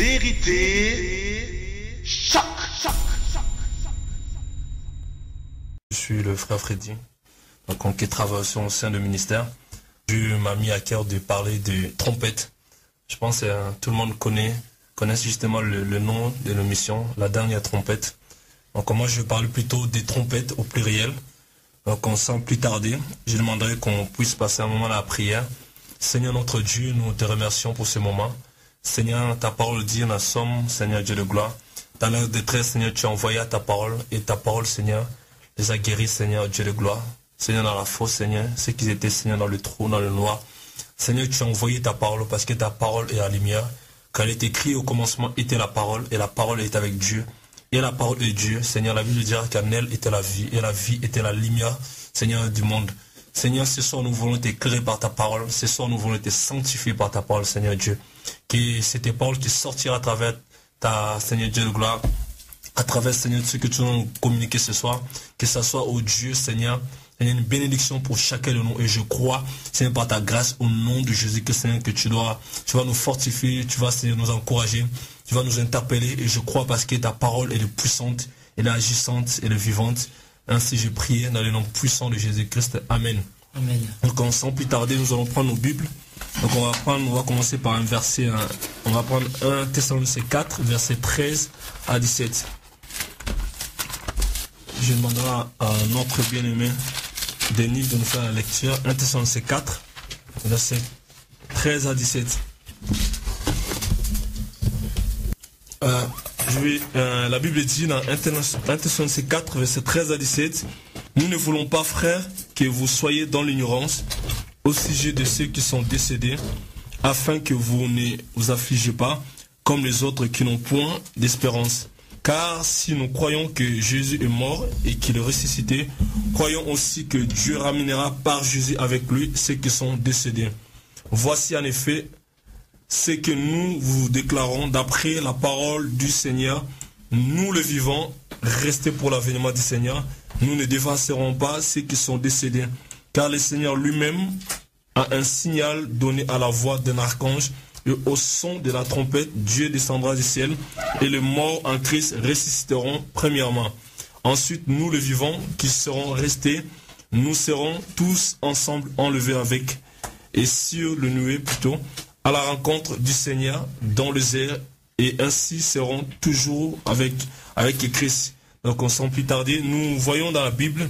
Vérité, choc. Je suis le frère Freddy, donc qui travaille aussi au sein du ministère. Dieu m'a mis à cœur de parler de trompette. Je pense que tout le monde connaît justement le nom de l'émission, la dernière trompette. Donc moi je parle plutôt des trompettes au pluriel. Donc sans plus tarder, je demanderai qu'on puisse passer un moment à la prière. Seigneur notre Dieu, nous te remercions pour ce moment. Seigneur, ta parole dit en somme, Seigneur Dieu de gloire. Dans leur détresse, Seigneur, tu as envoyé ta parole, et ta parole, Seigneur, les a guéris, Seigneur Dieu de gloire. Seigneur, dans la fosse, Seigneur, ceux qui étaient, Seigneur, dans le trou, dans le noir. Seigneur, tu as envoyé ta parole parce que ta parole est la lumière. Quand elle est écrite au commencement était la parole, et la parole est avec Dieu. Et la parole est Dieu. Seigneur, la Bible dira qu'en elle était la vie, et la vie était la lumière, Seigneur, du monde. Seigneur, ce soir, nous voulons t'éclairer par ta parole. Ce soir, nous voulons te sanctifier par ta parole, Seigneur Dieu. Que c'est tes paroles qui sortiront à travers ta, Seigneur Dieu de gloire, à travers, Seigneur, ce que tu nous communiquer ce soir. Que ce soit, au Dieu, Seigneur, une bénédiction pour chacun de nous. Et je crois, Seigneur, par ta grâce, au nom de Jésus, que Seigneur, que tu vas nous fortifier, tu vas, Seigneur, nous encourager, tu vas nous interpeller. Et je crois parce que ta parole, elle est puissante, elle est agissante, elle est vivante. Ainsi, j'ai prié dans le nom puissant de Jésus-Christ. Amen. Amen. Donc, sans plus tarder, nous allons prendre nos Bibles. Donc, on va commencer par un verset. On va prendre 1 Thessaloniciens 4, versets 13 à 17. Je demanderai à notre bien-aimé Denis de nous faire la lecture. 1 Thessaloniciens 4, versets 13 à 17. La Bible dit dans 1 Thessaloniciens 4, versets 13 à 17, « Nous ne voulons pas, frères, que vous soyez dans l'ignorance au sujet de ceux qui sont décédés, afin que vous ne vous affligez pas, comme les autres qui n'ont point d'espérance. Car si nous croyons que Jésus est mort et qu'il est ressuscité, croyons aussi que Dieu ramènera par Jésus avec lui ceux qui sont décédés. Voici en effet ce que nous vous déclarons d'après la parole du Seigneur. Nous le vivons, restez pour l'avènement du Seigneur. Nous ne dévancerons pas ceux qui sont décédés, car le Seigneur lui-même a un signal donné à la voix d'un archange, et au son de la trompette, Dieu descendra du ciel, et les morts en Christ ressusciteront premièrement. Ensuite, nous le vivons, qui serons restés, nous serons tous ensemble enlevés avec, et sur le nuée plutôt, à la rencontre du Seigneur dans les airs, et ainsi seront toujours avec Christ. Donc, sans plus tarder, nous voyons dans la Bible,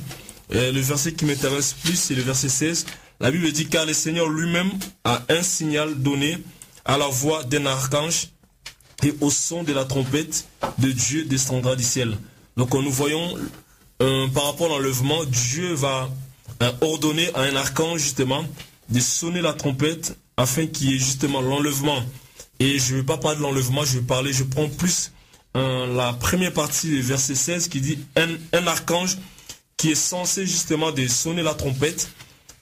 le verset qui m'intéresse plus, c'est le verset 16. La Bible dit, car le Seigneur lui-même a un signal donné à la voix d'un archange, et au son de la trompette de Dieu descendra du ciel. Donc, nous voyons, par rapport à l'enlèvement, Dieu va ordonner à un archange, justement, de sonner la trompette, afin qu'il y ait justement l'enlèvement. Et je ne vais pas parler de l'enlèvement, je prends plus la première partie du verset 16 qui dit un archange qui est censé justement de sonner la trompette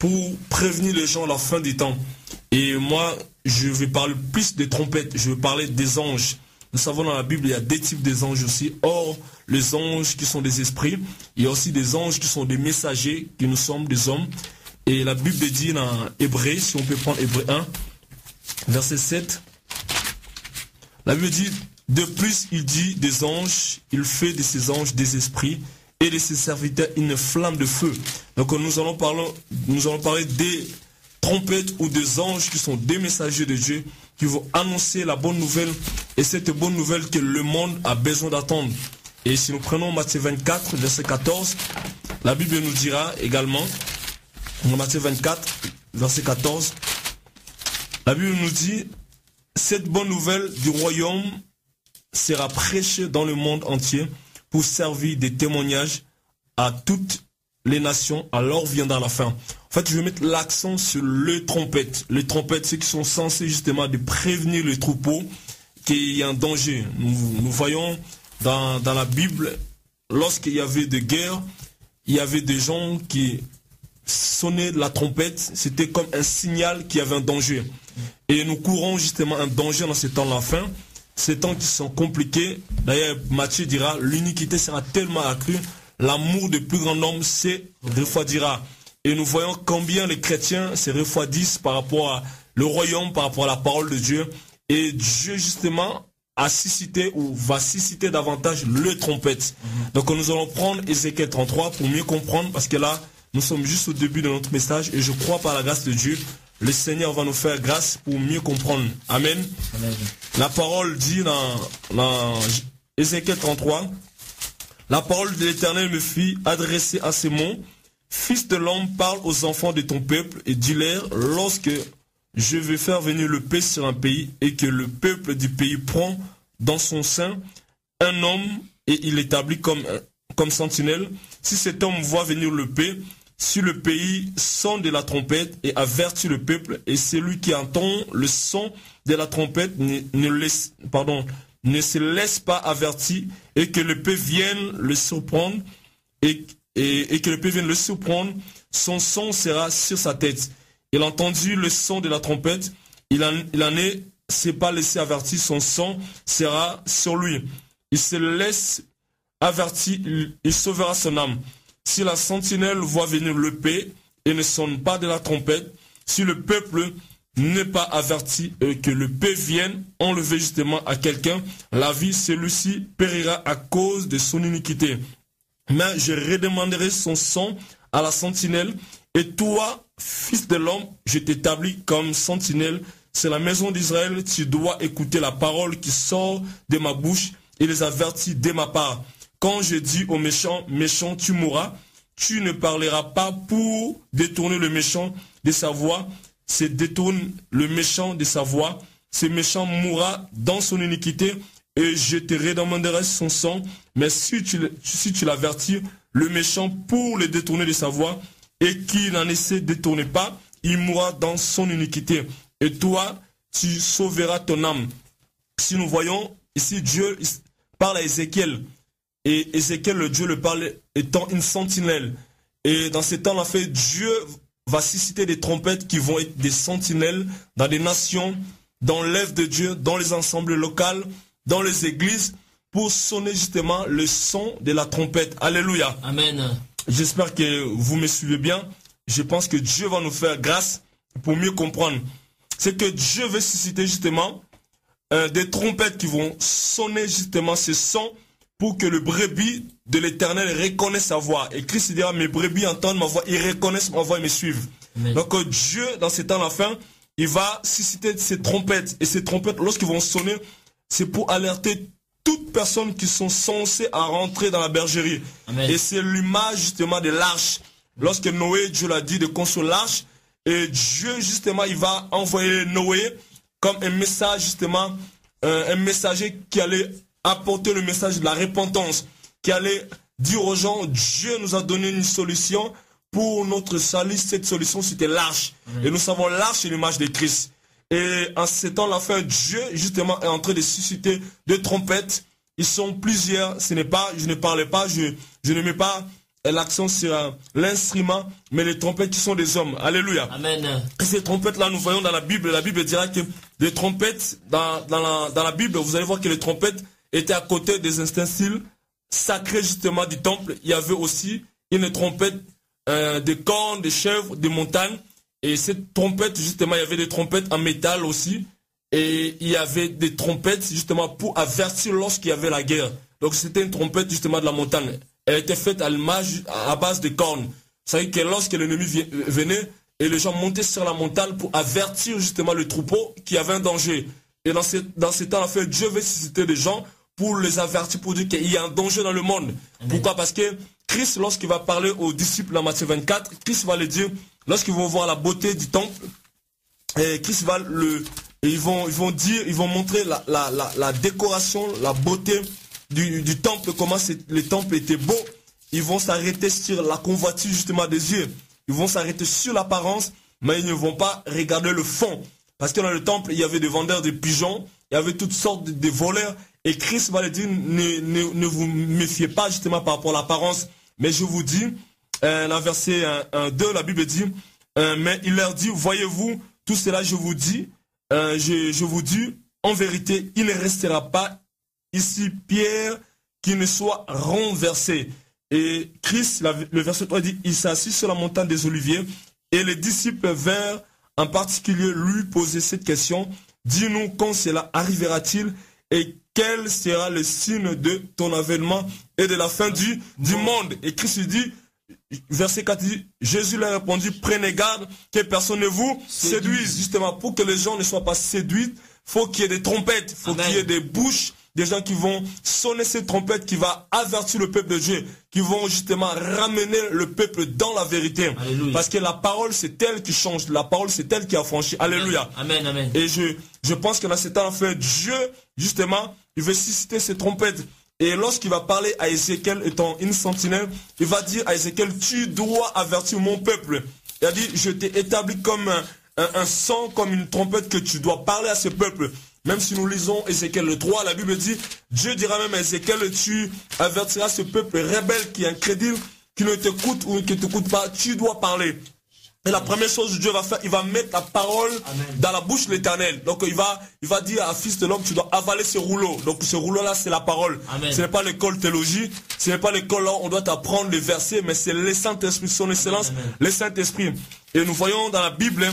pour prévenir les gens à la fin du temps. Et moi, je vais parler plus des trompettes, je vais parler des anges. Nous savons dans la Bible, il y a deux types d'anges aussi. Or, les anges qui sont des esprits, il y a aussi des anges qui sont des messagers, qui nous sommes des hommes. Et la Bible dit dans Hébreux, si on peut prendre Hébreux 1, verset 7, la Bible dit, de plus il dit des anges, il fait de ces anges des esprits, et de ses serviteurs une flamme de feu. Donc nous allons parler des trompettes ou des anges qui sont des messagers de Dieu, qui vont annoncer la bonne nouvelle, et cette bonne nouvelle que le monde a besoin d'attendre. Et si nous prenons Matthieu 24, verset 14, la Bible nous dira également, dans Matthieu 24, verset 14, la Bible nous dit, cette bonne nouvelle du royaume sera prêchée dans le monde entier pour servir de témoignage à toutes les nations, alors viendra la fin. En fait, je vais mettre l'accent sur les trompettes. Les trompettes, ceux qui sont censés justement de prévenir le troupeau qu'il y a un danger. Nous voyons dans la Bible, lorsqu'il y avait des guerres, il y avait des gens qui sonnaient la trompette. C'était comme un signal qu'il y avait un danger. Et nous courons justement un danger dans ces temps-là fin. Ces temps qui sont compliqués. D'ailleurs, Matthieu dira, l'iniquité sera tellement accrue, l'amour du plus grand nombre se refroidira. Et nous voyons combien les chrétiens se refroidissent par rapport à le royaume, par rapport à la parole de Dieu. Et Dieu, justement, a suscité ou va susciter davantage le trompette. Donc nous allons prendre Ézéchiel 33 pour mieux comprendre, parce que là, nous sommes juste au début de notre message et je crois par la grâce de Dieu, le Seigneur va nous faire grâce pour mieux comprendre. Amen. Amen. La parole dit dans Ézéchiel 33, la parole de l'Éternel me fit adresser à ces mots: Fils de l'homme, parle aux enfants de ton peuple et dis-leur, lorsque je vais faire venir le paix sur un pays et que le peuple du pays prend dans son sein un homme et il l'établit comme sentinelle, si cet homme voit venir le paix, si le pays sonne de la trompette et avertit le peuple, et celui qui entend le son de la trompette ne se laisse pas avertir, et que le paix vienne le surprendre, et que le paix vienne le surprendre, son son sera sur sa tête. Il a entendu le son de la trompette, il en s'est pas laissé avertir, son son sera sur lui. Il se laisse avertir, il sauvera son âme. Si la sentinelle voit venir le paix et ne sonne pas de la trompette, si le peuple n'est pas averti et que le paix vienne enlever justement à quelqu'un la vie, celui-ci périra à cause de son iniquité. Mais je redemanderai son son à la sentinelle, et toi, fils de l'homme, je t'établis comme sentinelle. C'est la maison d'Israël, tu dois écouter la parole qui sort de ma bouche et les avertis de ma part. Quand je dis au méchant, méchant, tu mourras, tu ne parleras pas pour détourner le méchant de sa voie. C'est détourne le méchant de sa voie. Ce méchant mourra dans son iniquité et je te redemanderai son sang. Mais si tu l'avertis, le méchant pour le détourner de sa voie et qu'il n'en essaie de détourner pas, il mourra dans son iniquité. Et toi, tu sauveras ton âme. Si nous voyons ici, Dieu parle à Ézéchiel. Et Ézéchiel, le Dieu le parle étant une sentinelle. Et dans ces temps-là, Dieu va susciter des trompettes qui vont être des sentinelles dans des nations, dans l'œuvre de Dieu, dans les ensembles locaux, dans les églises, pour sonner justement le son de la trompette. Alléluia. Amen. J'espère que vous me suivez bien. Je pense que Dieu va nous faire grâce pour mieux comprendre. C'est que Dieu veut susciter justement des trompettes qui vont sonner justement ce son pour que le brebis de l'Éternel reconnaisse sa voix. Et Christ dira, mes brebis entendent ma voix, ils reconnaissent ma voix et me suivent. Amen. Donc Dieu, dans ces temps la fin, il va susciter ces trompettes. Et ces trompettes, lorsqu'ils vont sonner, c'est pour alerter toutes personnes qui sont censées à rentrer dans la bergerie. Amen. Et c'est l'image justement de l'arche. Lorsque Noé, Dieu l'a dit de construire l'arche, et Dieu justement, il va envoyer Noé comme un message justement, un messager qui allait apporter le message de la repentance, qui allait dire aux gens, Dieu nous a donné une solution pour notre salut. Cette solution, c'était l'arche. Et nous savons l'arche est l'image de Christ. Et en ce temps-là, Dieu, justement, est en train de susciter des trompettes. Ils sont plusieurs. Je ne parle pas, je ne mets pas l'accent sur l'instrument, mais les trompettes qui sont des hommes. Alléluia. Amen. Et ces trompettes-là, nous voyons dans la Bible dira que les trompettes, dans la Bible, vous allez voir que les trompettes étaient à côté des ustensiles sacrés justement du temple. Il y avait aussi une trompette des cornes, des chèvres, des montagnes. Et cette trompette, justement, il y avait des trompettes en métal aussi. Et il y avait des trompettes justement pour avertir lorsqu'il y avait la guerre. Donc c'était une trompette justement de la montagne. Elle était faite à base de cornes. Ça veut dire que lorsque l'ennemi venait, et les gens montaient sur la montagne pour avertir justement le troupeau qu'il y avait un danger. Et dans ces temps-là, Dieu veut susciter des gens pour les avertir, pour dire qu'il y a un danger dans le monde. Amen. Pourquoi? Parce que Christ, lorsqu'il va parler aux disciples en Matthieu 24, Christ va les dire, lorsqu'ils vont voir la beauté du temple, et Christ va ils vont montrer la décoration, la beauté du temple, comment le temple était beau. Ils vont s'arrêter sur la convoitise justement des yeux. Ils vont s'arrêter sur l'apparence, mais ils ne vont pas regarder le fond. Parce que dans le temple, il y avait des vendeurs de pigeons, il y avait toutes sortes de voleurs. Et Christ va leur dire, ne vous méfiez pas justement par rapport à l'apparence. Mais je vous dis, dans verset 2, la Bible dit, mais il leur dit, voyez-vous, tout cela je vous dis, je vous dis, en vérité, il ne restera pas ici pierre qui ne soit renversée. Et Christ, le verset 3 dit, il s'assit sur la montagne des Oliviers, et les disciples vinrent en particulier lui poser cette question, dis-nous quand cela arrivera-t-il, et quel sera le signe de ton avènement et de la fin du monde? Et Christ lui dit, verset 4 dit, Jésus leur a répondu, prenez garde que personne ne vous séduise. Justement, pour que les gens ne soient pas séduits, faut qu'il y ait des trompettes, faut qu'il y ait des bouches, des gens qui vont sonner ces trompettes, qui va avertir le peuple de Dieu, qui vont justement ramener le peuple dans la vérité. Alléluia. Parce que la parole, c'est elle qui change, la parole, c'est elle qui a franchi. Alléluia. Amen, amen. Et je pense que dans ce temps, en fait, Dieu, justement, il veut susciter ces trompettes. Et lorsqu'il va parler à Ézéchiel étant une sentinelle, il va dire à Ézéchiel, tu dois avertir mon peuple. Il a dit, je t'ai établi comme un son, comme une trompette que tu dois parler à ce peuple. Même si nous lisons Ézéchiel le 3, la Bible dit, Dieu dira même à Ézéchiel, tu avertiras ce peuple rebelle qui est incrédule, qui ne t'écoute ou qui ne t'écoute pas, tu dois parler. Et la première chose que Dieu va faire, il va mettre la parole dans la bouche de l'Éternel. Donc il va dire à fils de l'homme, tu dois avaler ce rouleau. Donc ce rouleau-là, c'est la parole. Amen. Ce n'est pas l'école théologie, ce n'est pas l'école là où on doit apprendre les versets, mais c'est le Saint-Esprit, son excellence, Amen. le Saint-Esprit. Et nous voyons dans la Bible,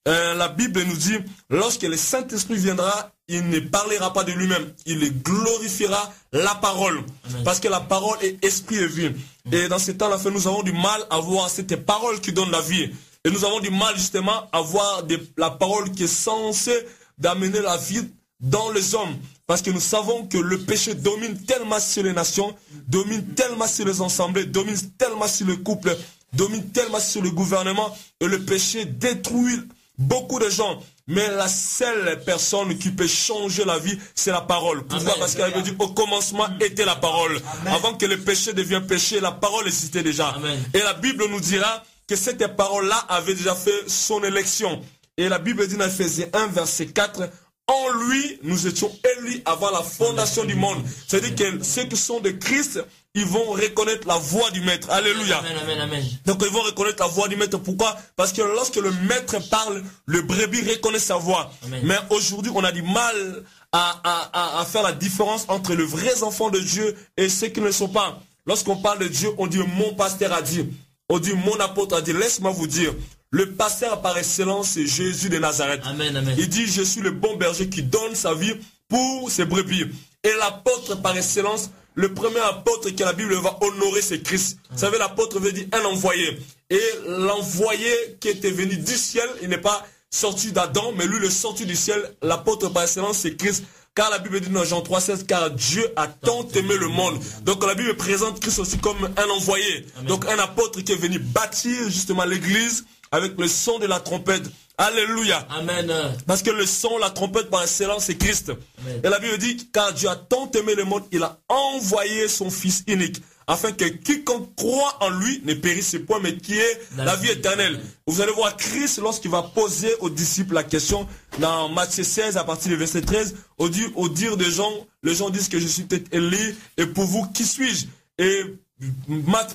la Bible nous dit, lorsque le Saint-Esprit viendra, il ne parlera pas de lui-même, il glorifiera la parole. Amen. Parce que la parole est esprit et vie. Et dans ce temps-là, nous avons du mal à voir cette parole qui donne la vie. Et nous avons du mal justement à voir la parole qui est censée d'amener la vie dans les hommes. Parce que nous savons que le péché domine tellement sur les nations, domine tellement sur les assemblées, domine tellement sur le couple, domine tellement sur le gouvernement. Et le péché détruit beaucoup de gens. Mais la seule personne qui peut changer la vie, c'est la parole. Pourquoi? Parce qu'elle veut dire, au commencement était la parole. Amen. Avant que le péché devienne péché, la parole existait déjà. Amen. Et la Bible nous dira que cette parole-là avait déjà fait son élection. Et la Bible dit dans Ephésiens 1, verset 4, en lui, nous étions élus avant la fondation du monde. C'est-à-dire que ceux qui sont de Christ, ils vont reconnaître la voix du Maître. Alléluia. Amen, amen, amen. Donc ils vont reconnaître la voix du Maître. Pourquoi? Parce que lorsque le Maître parle, le brebis reconnaît sa voix. Amen. Mais aujourd'hui, on a du mal à faire la différence entre les vrais enfants de Dieu et ceux qui ne le sont pas. Lorsqu'on parle de Dieu, on dit mon pasteur a dit. On dit mon apôtre a dit. Laisse-moi vous dire. Le pasteur par excellence, c'est Jésus de Nazareth. Amen, amen. Il dit, je suis le bon berger qui donne sa vie pour ses brebis. Et l'apôtre par excellence, le premier apôtre que la Bible va honorer, c'est Christ. Vous savez, l'apôtre veut dire un envoyé. Et l'envoyé qui était venu du ciel, il n'est pas sorti d'Adam, mais lui, le sorti du ciel, l'apôtre par excellence, c'est Christ. Car la Bible dit dans Jean 3,16, car Dieu a tant aimé le monde. Donc la Bible présente Christ aussi comme un envoyé. Amen. Donc un apôtre qui est venu bâtir justement l'église avec le son de la trompette. Alléluia. Amen. Parce que le son, la trompette par excellence, c'est Christ. Amen. Et la Bible dit, car Dieu a tant aimé le monde, il a envoyé son Fils unique, afin que quiconque croit en lui ne périsse point, mais qui ait la vie éternelle. Amen. Vous allez voir Christ, lorsqu'il va poser aux disciples la question, dans Matthieu 16, à partir du verset 13, au dire des gens, les gens disent que je suis peut-être Élie, et pour vous, qui suis-je? Et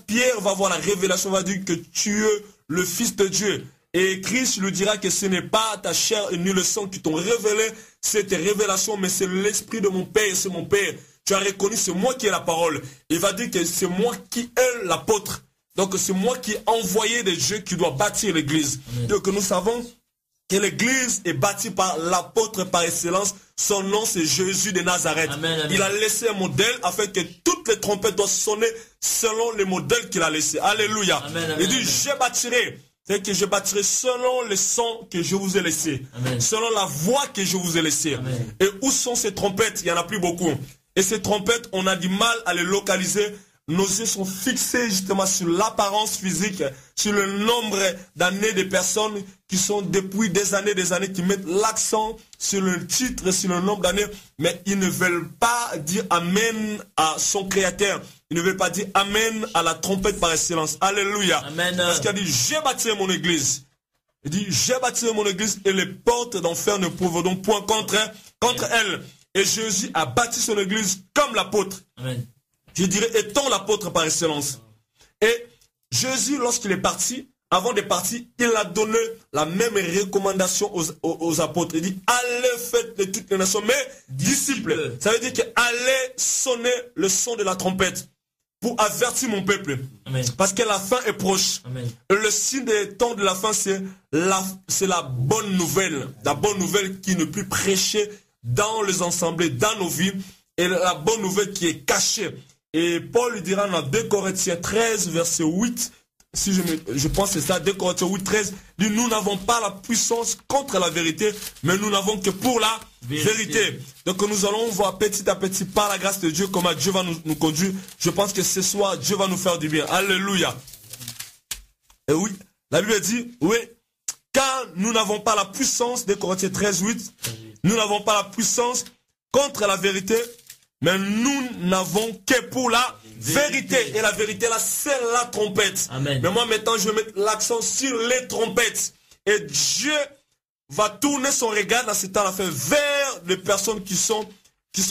Pierre va voir la révélation, va dire que tu es le Fils de Dieu. Et Christ lui dira que ce n'est pas ta chair ni le sang qui t'ont révélé cette révélation, mais c'est l'esprit de mon Père, c'est mon Père. Tu as reconnu, c'est moi qui ai la parole. Il va dire que c'est moi qui ai l'apôtre. Donc c'est moi qui ai envoyé des dieux qui doit bâtir l'église. Donc nous savons que l'église est bâtie par l'apôtre par excellence. Son nom c'est Jésus de Nazareth. Amen, amen. Il a laissé un modèle afin que toutes les trompettes doivent sonner selon le modèle qu'il a laissé. Alléluia. Amen, amen, il dit, je bâtirai. C'est que je bâtirai selon le son que je vous ai laissé. Amen. Selon la voix que je vous ai laissée. Amen. Et où sont ces trompettes? Il n'y en a plus beaucoup. Et ces trompettes, on a du mal à les localiser. Nos yeux sont fixés justement sur l'apparence physique, sur le nombre d'années de personnes qui sont depuis des années, qui mettent l'accent sur le titre, sur le nombre d'années, mais ils ne veulent pas dire Amen à son Créateur. Ils ne veulent pas dire Amen à la trompette par excellence. Alléluia. Amen. Parce qu'il a dit, j'ai bâti mon église. Il dit, j'ai bâti mon église et les portes d'enfer ne pourront point contre elle. Et Jésus a bâti son église comme l'apôtre. Amen. Je dirais, étant l'apôtre par excellence. Et Jésus, lorsqu'il est parti, avant de partir, il a donné la même recommandation aux apôtres. Il dit, allez faites de toutes les nations, mes disciples. Ça veut dire que allez sonner le son de la trompette pour avertir mon peuple. Amen. Parce que la fin est proche. Amen. Et le signe des temps de la fin, c'est la bonne nouvelle. La bonne nouvelle qui ne peut plus prêcher dans les assemblées, dans nos vies. et la bonne nouvelle qui est cachée. Et Paul lui dira dans 2 Corinthiens 13, verset 8, si je pense que c'est ça, 2 Corinthiens 8, 13, dit, nous n'avons pas la puissance contre la vérité, mais nous n'avons que pour la vérité. Donc nous allons voir petit à petit par la grâce de Dieu comment Dieu va nous conduire. Je pense que ce soir, Dieu va nous faire du bien. Alléluia. Et oui, la Bible dit, oui, car nous n'avons pas la puissance, 2 Corinthiens 13, 8, nous n'avons pas la puissance contre la vérité, mais nous n'avons que pour la vérité. Et la vérité là, c'est la trompette. Amen. Mais moi maintenant, je vais mettre l'accent sur les trompettes. Et Dieu va tourner son regard dans ce temps-là vers les personnes qui sont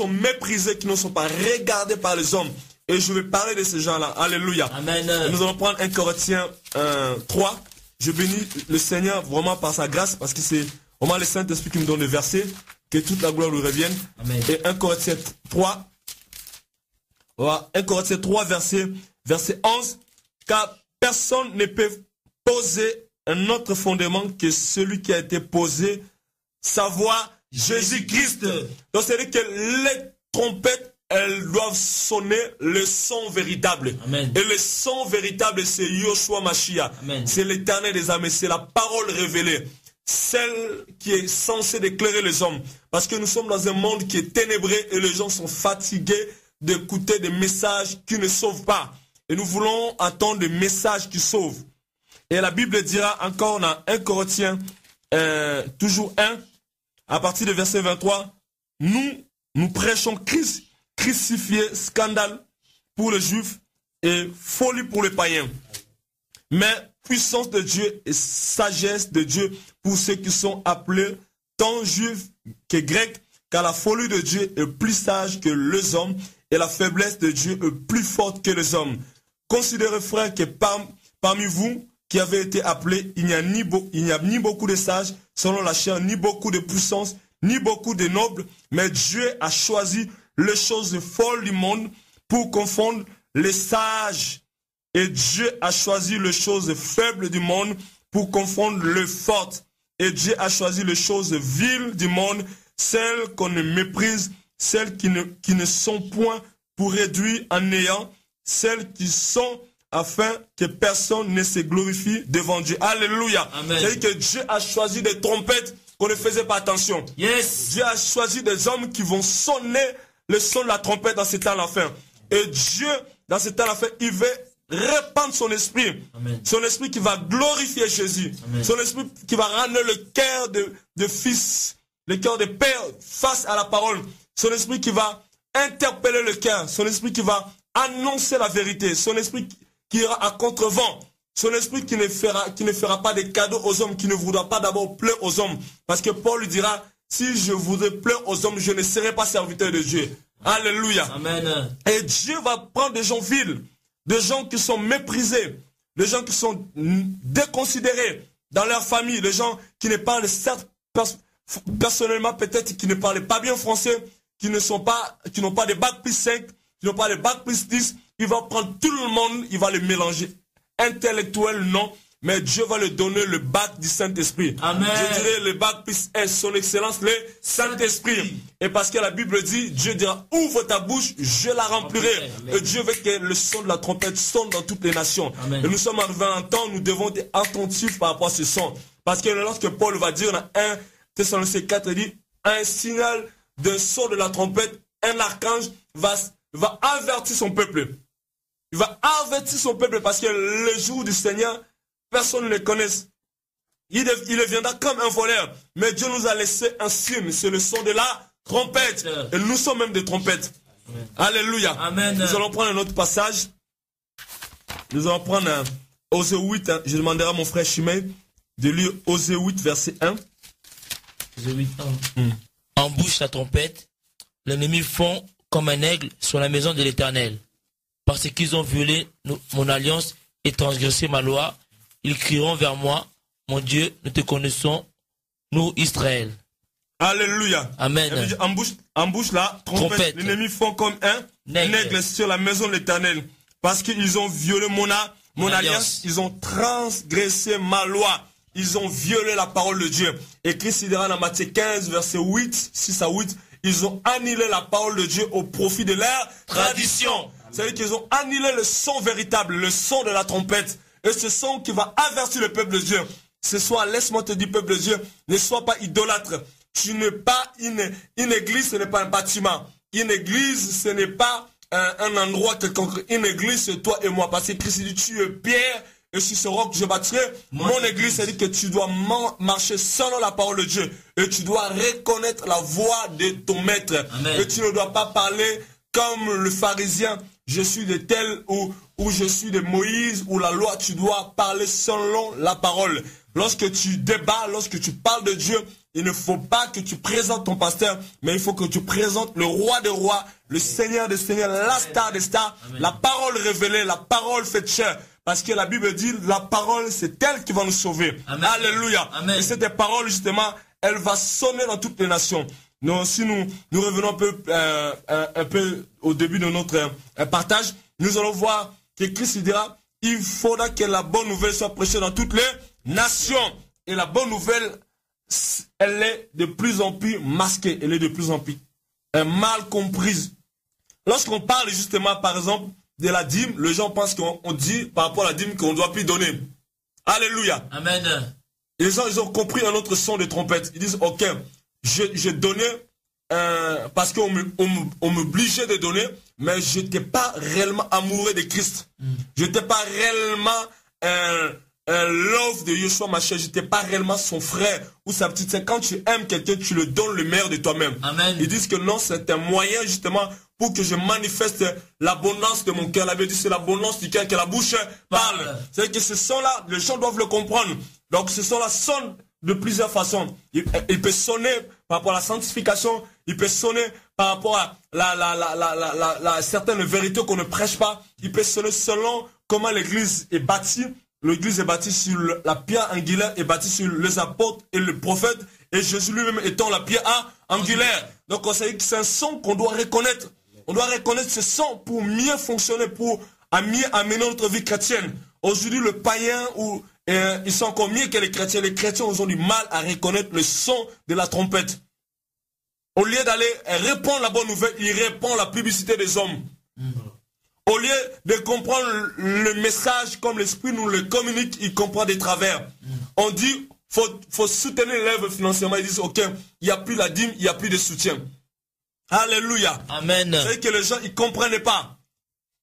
méprisées, qui ne sont pas regardées par les hommes. Et je vais parler de ces gens-là. Alléluia. Amen. Nous allons prendre 1 Corinthiens 3. Je bénis le Seigneur vraiment par sa grâce, parce que c'est vraiment le Saint-Esprit qui me donne le verset. Que toute la gloire lui revienne. Amen. Et 1 Corinthiens 3. Voilà, 1 Corinthiens 3, verset 11. Car personne ne peut poser un autre fondement que celui qui a été posé, savoir Jésus-Christ. Donc c'est-à-dire que les trompettes, elles doivent sonner le son véritable. Amen. Et le son véritable, c'est Yoshua Mashiach. C'est l'Éternel des armées, c'est la parole révélée. Celle qui est censée d'éclairer les hommes. Parce que nous sommes dans un monde qui est ténébré et les gens sont fatigués d'écouter des messages qui ne sauvent pas. Et nous voulons attendre des messages qui sauvent. Et la Bible dira encore dans 1 Corinthiens, toujours 1, à partir du verset 23, nous prêchons Christ crucifié, scandale pour les Juifs et folie pour les païens. Mais puissance de Dieu et sagesse de Dieu pour ceux qui sont appelés tant juifs que grecs, car la folie de Dieu est plus sage que les hommes et la faiblesse de Dieu est plus forte que les hommes. Considérez, frères, que parmi vous qui avez été appelés, il n'y a ni beaucoup de sages selon la chair, ni beaucoup de puissance, ni beaucoup de nobles, mais Dieu a choisi les choses folles du monde pour confondre les sages. Et Dieu a choisi les choses faibles du monde pour confondre les fortes. Et Dieu a choisi les choses viles du monde, celles qu'on ne méprise, celles qui ne sont point pour réduire en néant, celles qui sont afin que personne ne se glorifie devant Dieu. Alléluia. C'est-à-dire que Dieu a choisi des trompettes qu'on ne faisait pas attention. Yes. Dieu a choisi des hommes qui vont sonner le son de la trompette dans ce temps à la fin. Et Dieu, dans ce temps à la fin, il veut répandre son esprit. Amen. Son esprit qui va glorifier Jésus. Amen. Son esprit qui va ramener le cœur de fils, le cœur de père face à la parole. Son esprit qui va interpeller le cœur. Son esprit qui va annoncer la vérité. Son esprit qui ira à contre-vent. Son esprit qui ne fera pas des cadeaux aux hommes, qui ne voudra pas d'abord plaire aux hommes. Parce que Paul lui dira, si je voudrais plaire aux hommes, je ne serai pas serviteur de Dieu. Alléluia. Amen. Et Dieu va prendre des gens vils, des gens qui sont méprisés, des gens qui sont déconsidérés dans leur famille, des gens qui ne parlent certes personnellement peut-être qui ne parlent pas bien français, qui n'ont pas de bac plus 5, qui n'ont pas de bac plus 10. Il va prendre tout le monde, il va les mélanger. Intellectuel, non, mais Dieu va lui donner le bac du Saint-Esprit. Amen. Je dirais le bac plus S, son excellence, le Saint-Esprit. Et parce que la Bible dit, Dieu dira, ouvre ta bouche, je la remplirai. Amen. Et Dieu veut que le son de la trompette sonne dans toutes les nations. Amen. Et nous sommes arrivés à un temps, nous devons être attentifs par rapport à ce son. Parce que lorsque Paul va dire dans 1 Thessaloniciens 4, il dit, un signal d'un son de la trompette, un archange va avertir son peuple. Il va avertir son peuple parce que le jour du Seigneur, personne ne le connaît. Il viendra comme un voleur. Mais Dieu nous a laissé un signe, c'est le son de la trompette. Et nous sommes même des trompettes. Amen. Alléluia. Amen. Nous allons prendre un autre passage. Nous allons prendre Osée 8. Je demanderai à mon frère Chimay de lire Osée 8, verset 1. Osée 8, 1. Embouche la trompette. L'ennemi fond comme un aigle sur la maison de l'Éternel. Parce qu'ils ont violé mon alliance et transgressé ma loi, ils crieront vers moi, mon Dieu, nous te connaissons, nous Israël. Alléluia. Amen. Embouche la trompette. L'ennemi font comme un aigle sur la maison de l'Éternel. Parce qu'ils ont violé mon alliance, ils ont transgressé ma loi. Ils ont violé la parole de Dieu. Et Christ dira dans Matthieu 15, verset 8, 6 à 8, ils ont annihilé la parole de Dieu au profit de leur tradition. C'est-à-dire qu'ils ont annihilé le son véritable, le son de la trompette. Et ce son qui va avertir le peuple de Dieu. Ce soir, laisse-moi te dire, peuple de Dieu, ne sois pas idolâtre. Tu n'es pas une église, ce n'est pas un bâtiment. Une église, ce n'est pas un endroit quelconque. Une église, c'est toi et moi. Parce que Christ dit, tu es Pierre, et sur ce roc, je bâtirai mon église. C'est-à-dire que tu dois marcher selon la parole de Dieu. Et tu dois reconnaître la voix de ton maître. Amen. Et tu ne dois pas parler comme le pharisien. Je suis de tel ou je suis de Moïse ou la loi. Tu dois parler selon la parole. Lorsque tu débats, lorsque tu parles de Dieu, il ne faut pas que tu présentes ton pasteur, mais il faut que tu présentes le roi des rois, le Seigneur des seigneurs, la star des stars, Amen. La parole révélée, la parole faite chair. Parce que la Bible dit, la parole, c'est elle qui va nous sauver. Amen. Alléluia. Amen. Et cette parole, justement, elle va sonner dans toutes les nations. Nous, si nous revenons un peu au début de notre partage, nous allons voir que Christ dira, il faudra que la bonne nouvelle soit prêchée dans toutes les nations. Et la bonne nouvelle, elle est de plus en plus masquée, elle est de plus en plus mal comprise. Lorsqu'on parle justement, par exemple, de la dîme, les gens pensent qu'on dit par rapport à la dîme qu'on ne doit plus donner. Alléluia. Amen. Les gens, ils ont compris un autre son de trompette. Ils disent, ok, je donnais parce qu'on m'obligeait de donner, mais je n'étais pas réellement amoureux de Christ. Je n'étais pas réellement love de Yeshua Mashiach. Je n'étais pas réellement son frère ou sa petite sœur. Quand tu aimes quelqu'un, tu le donnes le meilleur de toi-même. Ils disent que non, c'est un moyen justement pour que je manifeste l'abondance de mon cœur. La Bible dit c'est l'abondance du cœur que la bouche parle. C'est que ce son-là, les gens doivent le comprendre. Donc ce son-là sonne de plusieurs façons. Il peut sonner par rapport à la sanctification, il peut sonner par rapport à certaines vérités qu'on ne prêche pas, il peut sonner selon comment l'église est bâtie. L'église est bâtie sur la pierre angulaire, est bâtie sur les apôtres et le prophète, et Jésus lui-même étant la pierre angulaire. Donc c'est un son qu'on doit reconnaître. On doit reconnaître ce son pour mieux fonctionner, pour mieux amener notre vie chrétienne. Aujourd'hui, le païen, ils sont encore mieux que les chrétiens. Les chrétiens ont du mal à reconnaître le son de la trompette. Au lieu d'aller répondre la bonne nouvelle, ils répondent la publicité des hommes. Au lieu de comprendre le message comme l'Esprit nous le communique, il comprend des travers. On dit, faut soutenir l'œuvre financièrement. Ils disent, ok, il n'y a plus la dîme, il n'y a plus de soutien. Alléluia. Amen. C'est que les gens, ils ne comprennent pas.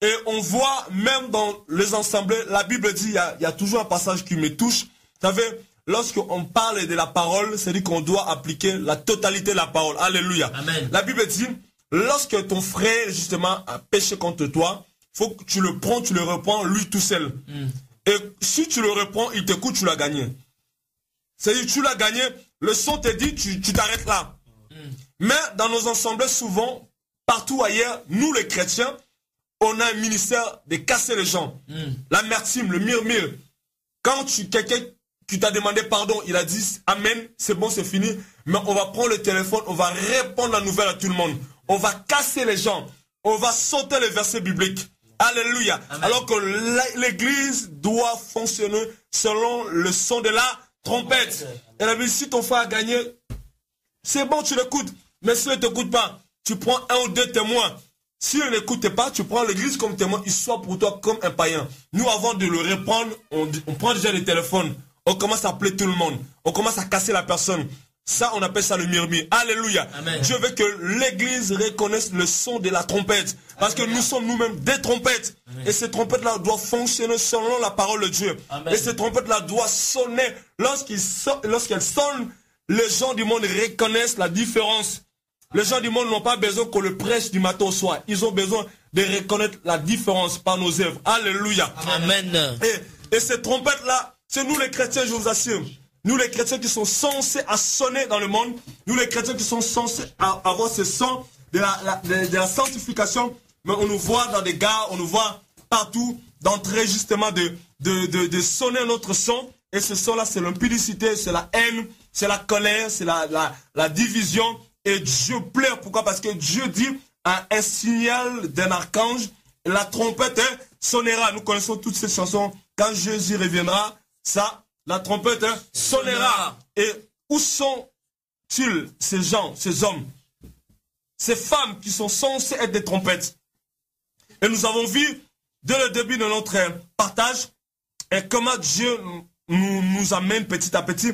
Et on voit, même dans les assemblées, la Bible dit, il y a toujours un passage qui me touche. Vous savez, lorsqu'on parle de la parole, c'est-à-dire qu'on doit appliquer la totalité de la parole. Alléluia. Amen. La Bible dit, lorsque ton frère, justement, a péché contre toi, faut que tu le prends, tu le reprends, lui tout seul. Et si tu le reprends, il t'écoute, tu l'as gagné. C'est-à-dire, tu l'as gagné, le son te dit, tu t'arrêtes là. Mais dans nos assemblées, souvent, partout ailleurs, nous les chrétiens, on a un ministère de casser les gens. L'amertume, le murmure. Quand quelqu'un qui t'a demandé pardon, il a dit Amen, c'est bon, c'est fini. Mais on va prendre le téléphone, on va répondre la nouvelle à tout le monde. On va casser les gens. On va sauter les versets bibliques. Alléluia. Amen. Alors que l'église doit fonctionner selon le son de la trompette. Et la Bible, si ton frère a gagné, c'est bon, tu l'écoutes. Mais s'il ne t'écoute pas, tu prends un ou deux témoins. S'il ne l'écoute pas, tu prends l'église comme témoin. Il soit pour toi comme un païen. Nous, avant de le reprendre, on prend déjà les téléphones. On commence à appeler tout le monde. On commence à casser la personne. Ça, on appelle ça le murmure. Alléluia. Amen. Dieu veut que l'église reconnaisse le son de la trompette. Parce que nous sommes nous-mêmes des trompettes. Amen. Et ces trompettes-là doivent fonctionner selon la parole de Dieu. Amen. Et ces trompettes-là doivent sonner. Lorsqu'elles sonnent, les gens du monde reconnaissent la différence. Les gens du monde n'ont pas besoin qu'on le prêche du matin au soir. Ils ont besoin de reconnaître la différence par nos œuvres. Alléluia. Amen. Et ces trompettes-là, c'est nous les chrétiens, je vous assure. Nous les chrétiens qui sont censés à sonner dans le monde. Nous les chrétiens qui sont censés avoir ce son de la sanctification. Mais on nous voit dans des gares, on nous voit partout d'entrer justement de sonner notre son. Et ce son-là, c'est l'impudicité, c'est la haine, c'est la colère, c'est la division. Et Dieu pleure. Pourquoi? Parce que Dieu dit à un signal d'un archange, la trompette sonnera. Nous connaissons toutes ces chansons. Quand Jésus reviendra, ça, la trompette sonnera. Et où sont-ils, ces gens, ces hommes? ces femmes qui sont censées être des trompettes. Et nous avons vu, dès le début de notre partage, et comment Dieu nous amène petit à petit.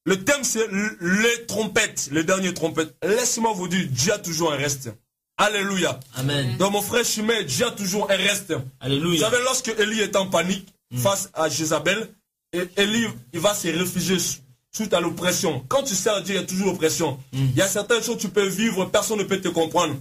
Le thème, c'est les trompettes, les dernières trompettes. Laissez-moi vous dire, Dieu a toujours un reste. Alléluia. Amen. Dans mon frère Chimé, Dieu a toujours un reste. Alléluia. Vous savez, lorsque Élie est en panique face à Jézabel, et Élie, il va se réfugier suite à l'oppression. Quand tu sers Dieu, il y a toujours l'oppression. Il y a certaines choses que tu peux vivre, personne ne peut te comprendre.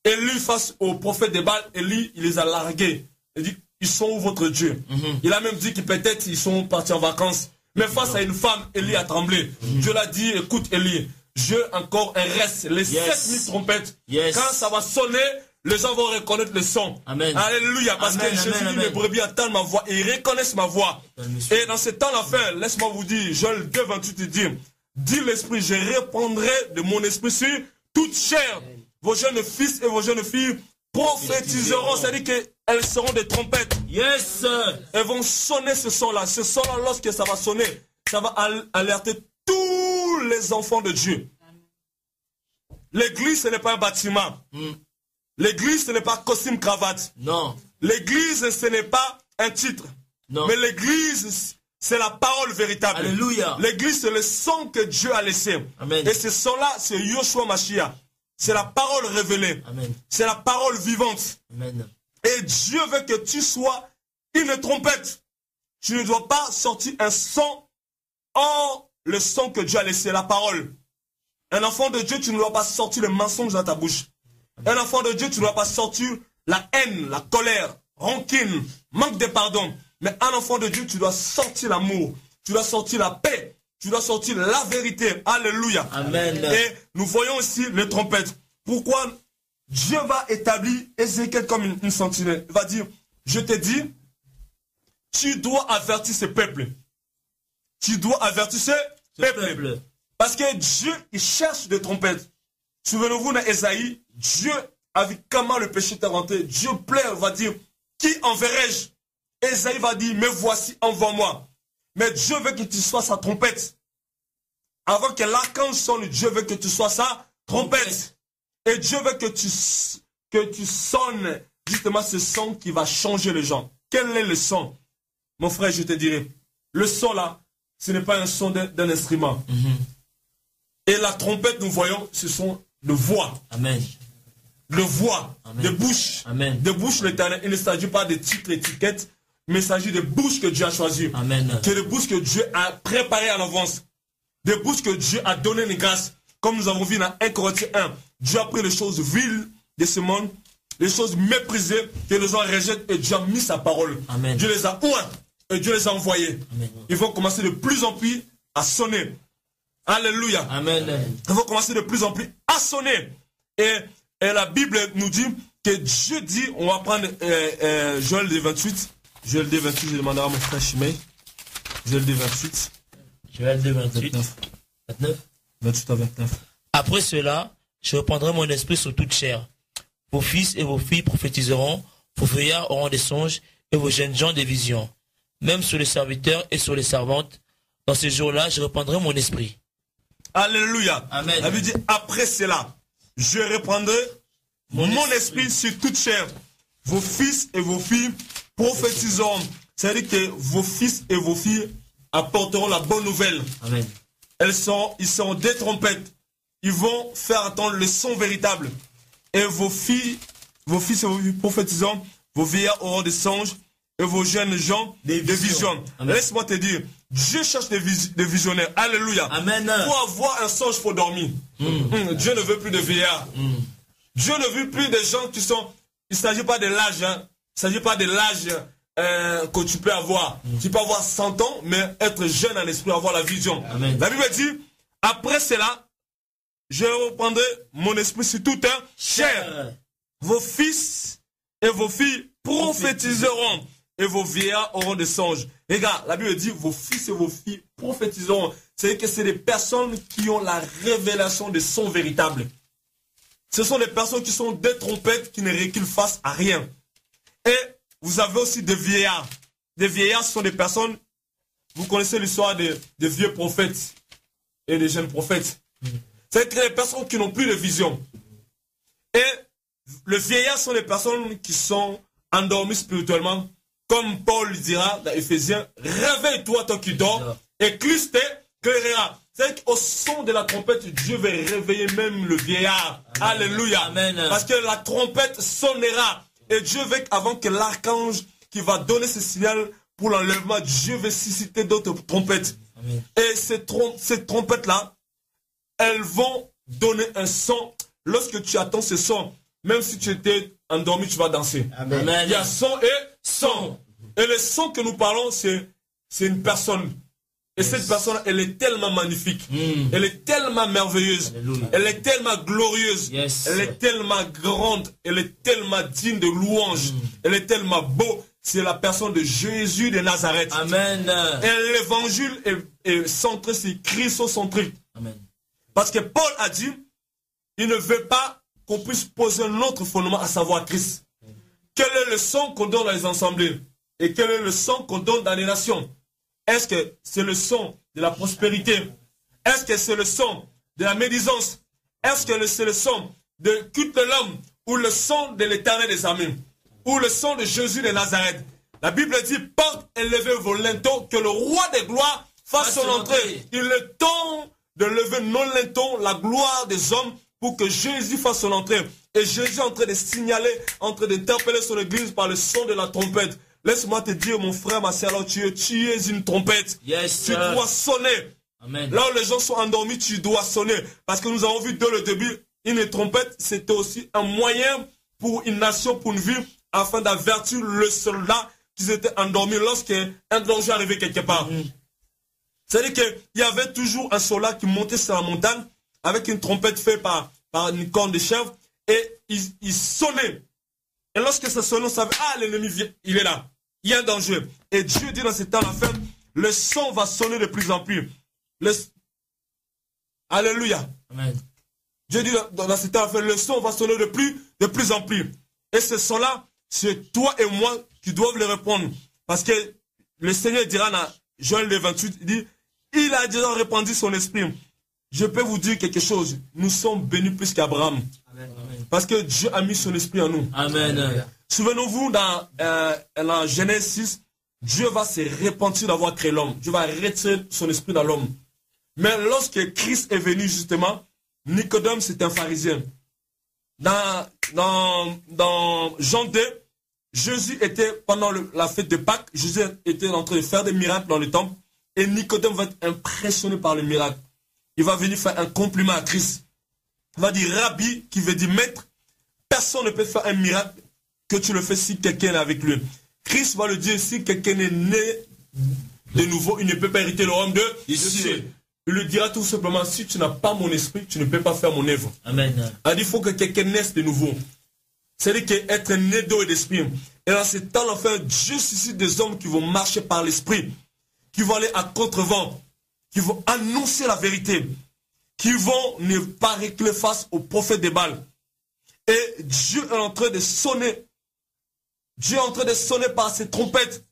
Élie, face au prophète de Baal, Élie, il les a largués. Il dit, ils sont où votre Dieu? Il a même dit que peut-être ils sont partis en vacances. Mais face à une femme, Élie a tremblé. Dieu l'a dit, écoute Élie, j'ai encore un reste. Les 7000 trompettes, quand ça va sonner, les gens vont reconnaître le son. Amen. Alléluia. Parce que Jésus dit, les brebis entendent ma voix et ils reconnaissent ma voix. Et dans ce temps-là, laisse-moi vous dire, Joël 2, 28, il dit l'Esprit, je répandrai de mon esprit sur toute chair. Vos jeunes fils et vos jeunes filles prophétiseront, c'est-à-dire qu'elles seront des trompettes. Yes. Elles vont sonner ce son-là. Ce son-là, lorsque ça va sonner, ça va alerter tous les enfants de Dieu. L'église, ce n'est pas un bâtiment. L'église, ce n'est pas costume cravate. Non. L'église, ce n'est pas un titre. Non. Mais l'église, c'est la parole véritable. Alléluia. L'église, c'est le sang que Dieu a laissé. Amen. Et ce son-là, c'est Yoshua Mashiach. C'est la parole révélée. Amen. C'est la parole vivante. Amen. Et Dieu veut que tu sois une trompette. Tu ne dois pas sortir un son hors le son que Dieu a laissé, la parole. Un enfant de Dieu, tu ne dois pas sortir le mensonge dans ta bouche. Un enfant de Dieu, tu ne dois pas sortir la haine, la colère, rancune, manque de pardon. Mais un enfant de Dieu, tu dois sortir l'amour. Tu dois sortir la paix. Tu dois sortir la vérité. Alléluia. Amen. Et nous voyons aussi les trompettes. Pourquoi Dieu va établir Ézéchiel comme une sentinelle. Il va dire, je te dis, tu dois avertir ce peuple. Tu dois avertir ce peuple. Parce que Dieu, il cherche des trompettes. Souvenez-vous dans Ésaïe, Dieu a vu comment le péché était rentré. Dieu pleure, va dire, qui enverrai-je? Ésaïe va dire, mais voici, envoie-moi. Mais Dieu veut que tu sois sa trompette. Avant que l'archange sonne, Dieu veut que tu sois sa trompette. Et Dieu veut que tu sonnes justement ce son qui va changer les gens. Quel est le son? Mon frère, je te dirai. Le son là, ce n'est pas un son d'un instrument. Et la trompette, nous voyons, ce sont de voix. Amen. De voix, de bouche. Amen. De bouche l'éternel. Il ne s'agit pas de titres, étiquettes, mais il s'agit de bouches que Dieu a choisies. Amen. Que de bouches que Dieu a préparées à l'avance. Des bouches que Dieu a donné une grâce. Comme nous avons vu dans 1 Corinthiens 1. Dieu a pris les choses viles de ce monde, les choses méprisées que les gens rejettent et Dieu a mis sa parole. Amen. Dieu les a oints et Dieu les a envoyés. Amen. Ils vont commencer de plus en plus à sonner. Alléluia. Amen. Ils vont commencer de plus en plus à sonner. Et la Bible nous dit que Dieu dit, on va prendre Joël 28. Joël 28, je demanderai à mon frère Chimay. Joël 28. Joël 28. 28 à 29. Après cela, je reprendrai mon esprit sur toute chair. Vos fils et vos filles prophétiseront, vos vieillards auront des songes, et vos jeunes gens des visions. Même sur les serviteurs et sur les servantes, dans ces jours-là, je reprendrai mon esprit. Alléluia. Amen. La Bible dit, après cela, je reprendrai mon esprit sur toute chair. Vos fils et vos filles prophétiseront. C'est-à-dire que vos fils et vos filles apporteront la bonne nouvelle. Amen. Ils seront des trompettes. Ils vont faire entendre le son véritable. Et vos fils et vos filles prophétiseront. Vos vieillards auront des songes. Et vos jeunes gens des visions. Laisse-moi te dire, Dieu cherche des visionnaires. Alléluia. Amen. Pour avoir un songe, il faut dormir. Dieu ne veut plus de vieillards. Dieu ne veut plus de gens qui sont... Il ne s'agit pas de l'âge. Hein. Il ne s'agit pas de l'âge que tu peux avoir. Tu peux avoir 100 ans, mais être jeune en esprit, avoir la vision. Amen. La Bible dit, après cela, je reprendrai mon esprit sur tout un chair. Vos fils et vos filles prophétiseront. Et vos vieillards auront des songes. Regarde, la Bible dit, vos fils et vos filles prophétiseront. C'est-à-dire que c'est des personnes qui ont la révélation des sons véritables. Ce sont des personnes qui sont des trompettes qui ne reculent face à rien. Et vous avez aussi des vieillards. Des vieillards, ce sont des personnes, vous connaissez l'histoire des vieux prophètes et des jeunes prophètes. C'est-à-dire que les personnes qui n'ont plus de vision. Et le vieillard sont les personnes qui sont endormies spirituellement. Comme Paul dira dans Éphésiens, réveille-toi toi qui dors, et Christ t'éclairera. C'est qu'au son de la trompette, Dieu va réveiller même le vieillard. Amen. Alléluia. Amen. Parce que la trompette sonnera. Et Dieu veut qu'avant que l'archange qui va donner ce signal pour l'enlèvement, Dieu veut susciter d'autres trompettes. Amen. Et ces trompettes-là, elles vont donner un son. Lorsque tu attends ce son, même si tu étais endormi, tu vas danser. Amen. Il y a son et son. Et le son que nous parlons, c'est une personne. Et cette personne, elle est tellement magnifique. Elle est tellement merveilleuse. Alléluia. Elle est tellement glorieuse. Elle est tellement grande. Elle est tellement digne de louange. Elle est tellement beau. C'est la personne de Jésus de Nazareth. Amen. Et l'évangile est centré sur Christocentrique. Amen. Parce que Paul a dit, il ne veut pas qu'on puisse poser un autre fondement, à savoir Christ. Quel est le son qu'on donne dans les assemblées? Et quel est le son qu'on donne dans les nations? Est-ce que c'est le son de la prospérité? Est-ce que c'est le son de la médisance? Est-ce que c'est le son de culte de l'homme? Ou le son de l'Éternel des armées? Ou le son de Jésus de Nazareth? La Bible dit, porte élevez vos linteaux, que le roi des gloires fasse son entrée. Il est temps de lever nos linteaux, la gloire des hommes, pour que Jésus fasse son entrée. Et Jésus est en train de signaler, en train d'interpeller son église par le son de la trompette. Laisse-moi te dire, mon frère, ma soeur, tu es une trompette. Yes, tu dois sonner. Amen. Là où les gens sont endormis, tu dois sonner. Parce que nous avons vu dès le début, une trompette, c'était aussi un moyen pour une nation, pour une ville, afin d'avertir le soldat qu'ils étaient endormis lorsqu'un danger arrivait quelque part. C'est-à-dire qu'il y avait toujours un soldat qui montait sur la montagne avec une trompette faite par une corne de chèvre et il sonnait. Et lorsque ça sonnait, on savait, l'ennemi vient, il est là. Il y a un danger. Et Dieu dit dans ce temps, la fin, le son va sonner de plus en plus. Alléluia. Amen. Dieu dit dans ce temps, la fin, le son va sonner de plus en plus. Et ce son-là, c'est toi et moi qui doivent le répondre. Parce que le Seigneur dira dans Joël 28, il dit, il a déjà répandu son esprit. Je peux vous dire quelque chose. Nous sommes bénis plus qu'Abraham. Parce que Dieu a mis son esprit en nous. Amen. Souvenez-vous, dans Genèse 6, Dieu va se repentir d'avoir créé l'homme. Dieu va retirer son esprit dans l'homme. Mais lorsque Christ est venu, justement, Nicodème, c'est un pharisien. Dans Jean 2, Jésus était, pendant la fête de Pâques, Jésus était en train de faire des miracles dans le temple. Et Nicodème va être impressionné par le miracle. Il va venir faire un compliment à Christ. Il va dire Rabbi, qui veut dire maître. Personne ne peut faire un miracle que tu le fais si quelqu'un est avec lui. Christ va le dire, si quelqu'un est né de nouveau, il ne peut pas hériter le royaume de Dieu. Il le dira tout simplement, si tu n'as pas mon esprit, tu ne peux pas faire mon œuvre. Amen. Il faut que quelqu'un naisse de nouveau. C'est-à-dire qu'être né d'eau et d'esprit. Et dans ce temps, enfin, Dieu suscite des hommes qui vont marcher par l'esprit, qui vont aller à contre-vent, qui vont annoncer la vérité, qui vont ne pas reculer face aux prophètes des Baals. Et Dieu est en train de sonner. Dieu est en train de sonner par ses trompettes.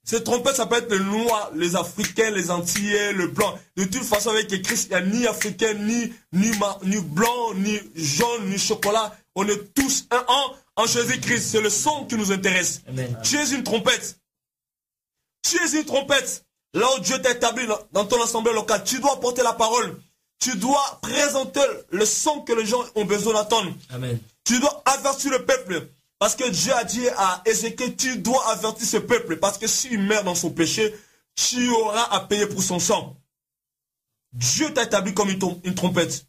Ces trompettes, ça peut être les Noirs, les Africains, les Antillais, le blanc. De toute façon, avec Christ, il n'y a ni Africain, ni blanc, ni jaune, ni chocolat. On est tous un en Jésus-Christ. C'est le son qui nous intéresse. Amen. Tu es une trompette. Tu es une trompette. Là où Dieu t'a établi dans ton assemblée locale, tu dois porter la parole. Tu dois présenter le son que les gens ont besoin d'entendre. Amen. Tu dois avertir le peuple. Parce que Dieu a dit à Ézéchiel, tu dois avertir ce peuple. Parce que s'il meurt dans son péché, tu auras à payer pour son sang. Dieu t'a établi comme une trompette.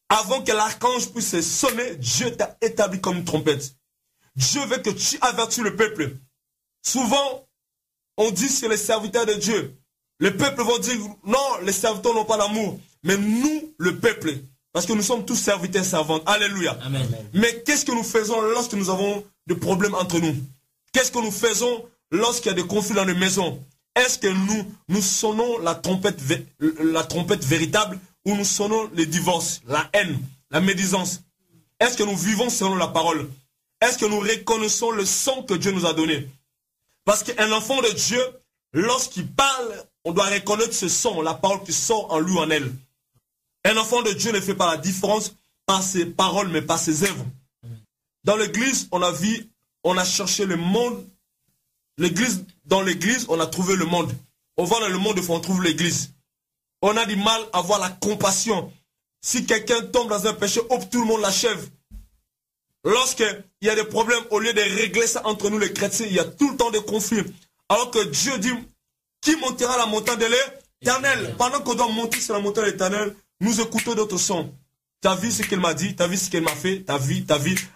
Avant que l'archange puisse sonner, Dieu t'a établi comme une trompette. Dieu veut que tu avertis le peuple. Souvent, on dit c'est les serviteurs de Dieu. Les peuples vont dire, non, les serviteurs n'ont pas d'amour. Mais nous, le peuple, parce que nous sommes tous serviteurs et servantes. Alléluia. Amen. Mais qu'est-ce que nous faisons lorsque nous avons des problèmes entre nous? Qu'est-ce que nous faisons lorsqu'il y a des conflits dans les maisons? Est-ce que nous sonnons la trompette véritable ou nous sonnons les divorces, la haine, la médisance? Est-ce que nous vivons selon la parole? Est-ce que nous reconnaissons le son que Dieu nous a donné? Parce qu'un enfant de Dieu, lorsqu'il parle, on doit reconnaître ce son, la parole qui sort en lui ou en elle. Un enfant de Dieu ne fait pas la différence par ses paroles, mais par ses œuvres. dans l'église, on a cherché le monde. Dans l'église, on a trouvé le monde. On va dans le monde, on trouve l'église. On a du mal à avoir la compassion. Si quelqu'un tombe dans un péché, hop, tout le monde l'achève. Lorsqu'il y a des problèmes, au lieu de régler ça entre nous les chrétiens, il y a tout le temps des conflits. Alors que Dieu dit, qui montera à la montagne de l'Éternel? Pendant qu'on doit monter sur la montagne de l'Éternel, nous écoutons d'autres sons. T'as vu ce qu'il m'a dit, t'as vu ce qu'il m'a fait, t'as vu.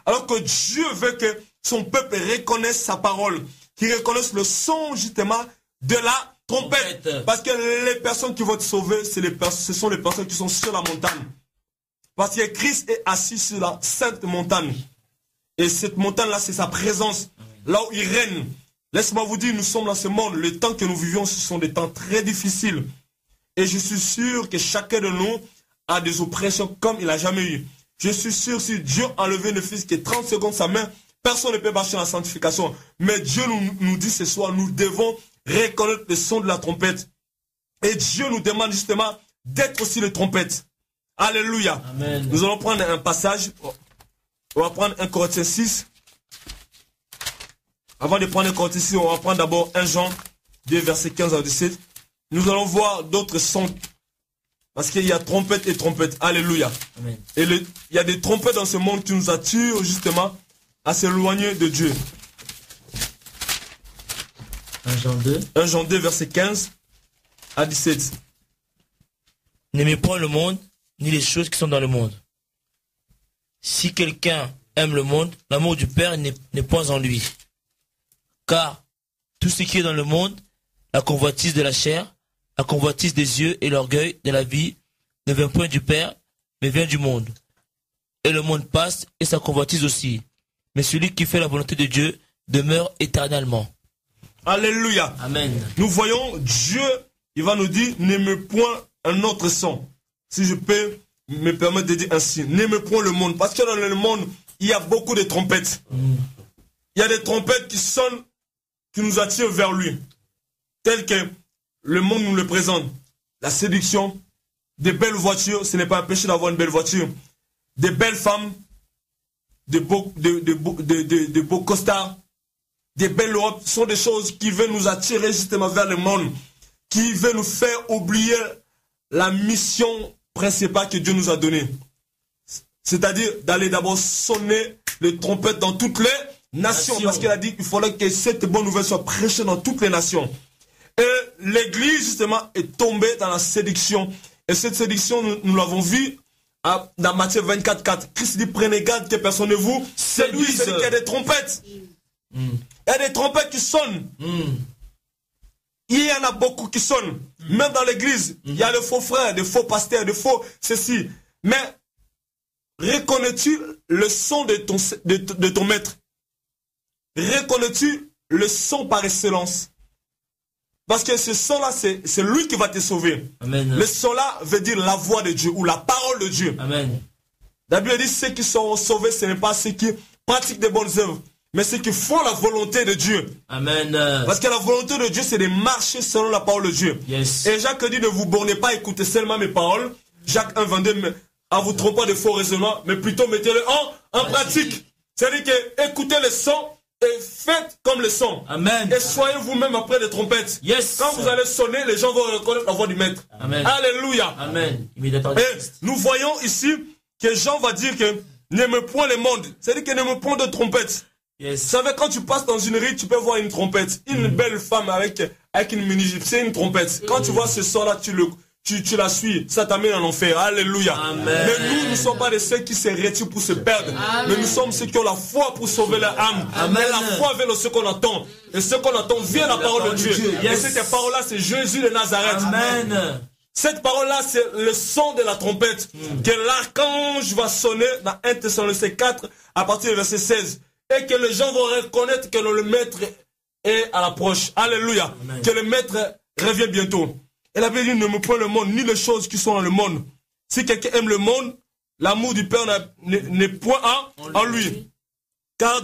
Alors que Dieu veut que son peuple reconnaisse sa parole, qu'il reconnaisse le son justement de la trompette. Parce que les personnes qui vont te sauver, ce sont les personnes qui sont sur la montagne. Parce que Christ est assis sur la sainte montagne. Et cette montagne-là, c'est sa présence, là où il règne. Laisse-moi vous dire, nous sommes dans ce monde. Les temps que nous vivions, ce sont des temps très difficiles. Et je suis sûr que chacun de nous a des oppressions comme il n'a jamais eu. Je suis sûr, si Dieu enlevait le Fils qui est 30 secondes sa main, personne ne peut marcher dans la sanctification. Mais Dieu nous dit ce soir, nous devons reconnaître le son de la trompette. Et Dieu nous demande justement d'être aussi les trompettes. Alléluia. Amen. Nous allons prendre un passage. On va prendre 1 Corinthiens 6. Avant de prendre 1 Corinthiens 6, on va prendre d'abord 1 Jean 2, versets 15 à 17. Nous allons voir d'autres sons. Parce qu'il y a trompette et trompette. Alléluia. Amen. Et il y a des trompettes dans ce monde qui nous attirent justement à s'éloigner de Dieu. 1 Jean 2. 1 Jean 2, verset 15 à 17. N'aimez point le monde, ni les choses qui sont dans le monde. Si quelqu'un aime le monde, l'amour du Père n'est point en lui. Car tout ce qui est dans le monde, la convoitise de la chair, la convoitise des yeux et l'orgueil de la vie, ne vient point du Père, mais vient du monde. Et le monde passe, et sa convoitise aussi. Mais celui qui fait la volonté de Dieu demeure éternellement. Alléluia. Amen. Nous voyons Dieu, il va nous dire, n'aimez point un autre son. Si je peux me permettre de dire ainsi, n'aimez point le monde. Parce que dans le monde, il y a beaucoup de trompettes. Il y a des trompettes qui sonnent, qui nous attirent vers lui. Tel que le monde nous le présente. La séduction, des belles voitures, ce n'est pas un péché d'avoir une belle voiture. Des belles femmes, de beaux costards, des belles robes, sont des choses qui veulent nous attirer justement vers le monde, qui veulent nous faire oublier la mission principale que Dieu nous a donnée. C'est-à-dire d'aller d'abord sonner les trompettes dans toutes les nations. Parce qu'il a dit qu'il fallait que cette bonne nouvelle soit prêchée dans toutes les nations. Et l'église justement est tombée dans la séduction. Et cette séduction, nous l'avons vu dans Matthieu 24, 4. Christ dit, prenez garde que personne ne vous séduise. C'est-à-dire qu'il y a des trompettes. Il y a des trompettes qui sonnent. Il y en a beaucoup qui sonnent. Même dans l'église, il y a de faux frères, de faux pasteurs, de faux ceci. Mais reconnais-tu le son de ton maître? Reconnais-tu le son par excellence? Parce que ce son-là, c'est lui qui va te sauver. Amen. Le son-là veut dire la voix de Dieu ou la parole de Dieu. Amen. La Bible dit, ceux qui sont sauvés, ce n'est pas ceux qui pratiquent des bonnes œuvres, mais ceux qui font la volonté de Dieu. Amen. Parce que la volonté de Dieu, c'est de marcher selon la parole de Dieu. Yes. Et Jacques dit, ne vous bornez pas à écouter seulement mes paroles. Jacques 1, 22, à vous tromper de faux raisonnements, mais plutôt mettez-le en pratique. C'est-à-dire que écoutez le son et faites comme le son. Amen. Et soyez vous-même après les trompettes. Yes. Quand vous allez sonner, les gens vont reconnaître la voix du maître. Amen. Alléluia. Amen. Et nous voyons ici que Jean va dire que n'aime point le monde. C'est-à-dire que n'aime point de trompettes. Yes. Vous savez, quand tu passes dans une rue, tu peux voir une trompette. Une belle femme avec une mini-jupe, c'est une trompette. Quand tu vois ce son-là, tu la suis, ça t'amène en enfer. Alléluia. Amen. Mais nous ne sommes pas de ceux qui se retirent pour se perdre. Amen. Mais nous sommes ceux qui ont la foi pour sauver leur âme. Amen. Mais la foi vient de ce qu'on attend. Et ce qu'on attend vient de la parole de Dieu. Yes. Et cette parole-là, c'est Jésus de Nazareth. Amen. Cette parole-là, c'est le son de la trompette. Que l'archange va sonner dans 1 Thessaloniciens 4 à partir du verset 16. Et que les gens vont reconnaître que le maître est à l'approche. Alléluia. Amen. Que le maître revient bientôt. Et la Bible dit, n'aime point le monde, ni les choses qui sont dans le monde. Si quelqu'un aime le monde, l'amour du Père n'est point en lui. Car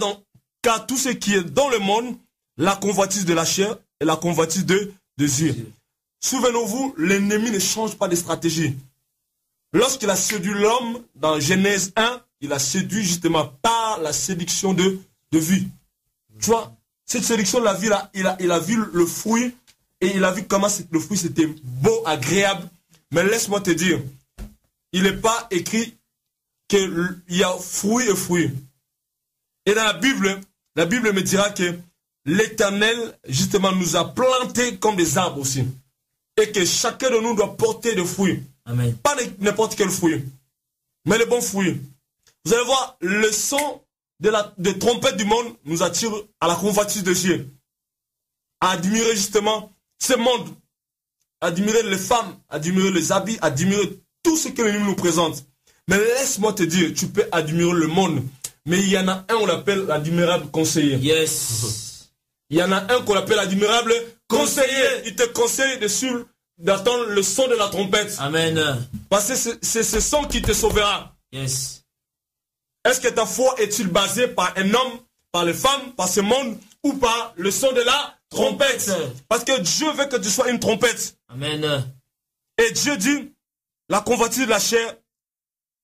tout ce qui est dans le monde, la convoitise de la chair et la convoitise des yeux. Souvenez-vous, l'ennemi ne change pas de stratégie. Lorsqu'il a séduit l'homme, dans Genèse 1, il a séduit justement par la séduction de vue. Tu vois, cette séduction de la vie là, il a vu le fruit et il a vu comment le fruit c'était beau, agréable. Mais laisse-moi te dire, il n'est pas écrit qu'il y a fruit et fruit. Et dans la Bible me dira que l'Éternel justement nous a plantés comme des arbres aussi. Et que chacun de nous doit porter des fruits. Amen. Pas n'importe quel fruit, mais les bons fruits. Vous allez voir, le son de trompette du monde nous attire à la convoitise de Dieu. À admirer justement ce monde. À admirer les femmes, à admirer les habits, à admirer tout ce que l'ennemi nous présente. Mais laisse-moi te dire, tu peux admirer le monde. Mais il y en a un, on l'appelle l'admirable conseiller. Yes. Il y en a un qu'on appelle l'admirable conseiller. Il te conseille d'attendre le son de la trompette. Amen. Parce que c'est ce son qui te sauvera. Yes. Est-ce que ta foi est-il basée par un homme, par les femmes, par ce monde, ou par le son de la trompette? Parce que Dieu veut que tu sois une trompette. Amen. Et Dieu dit, la convoitise de la chair,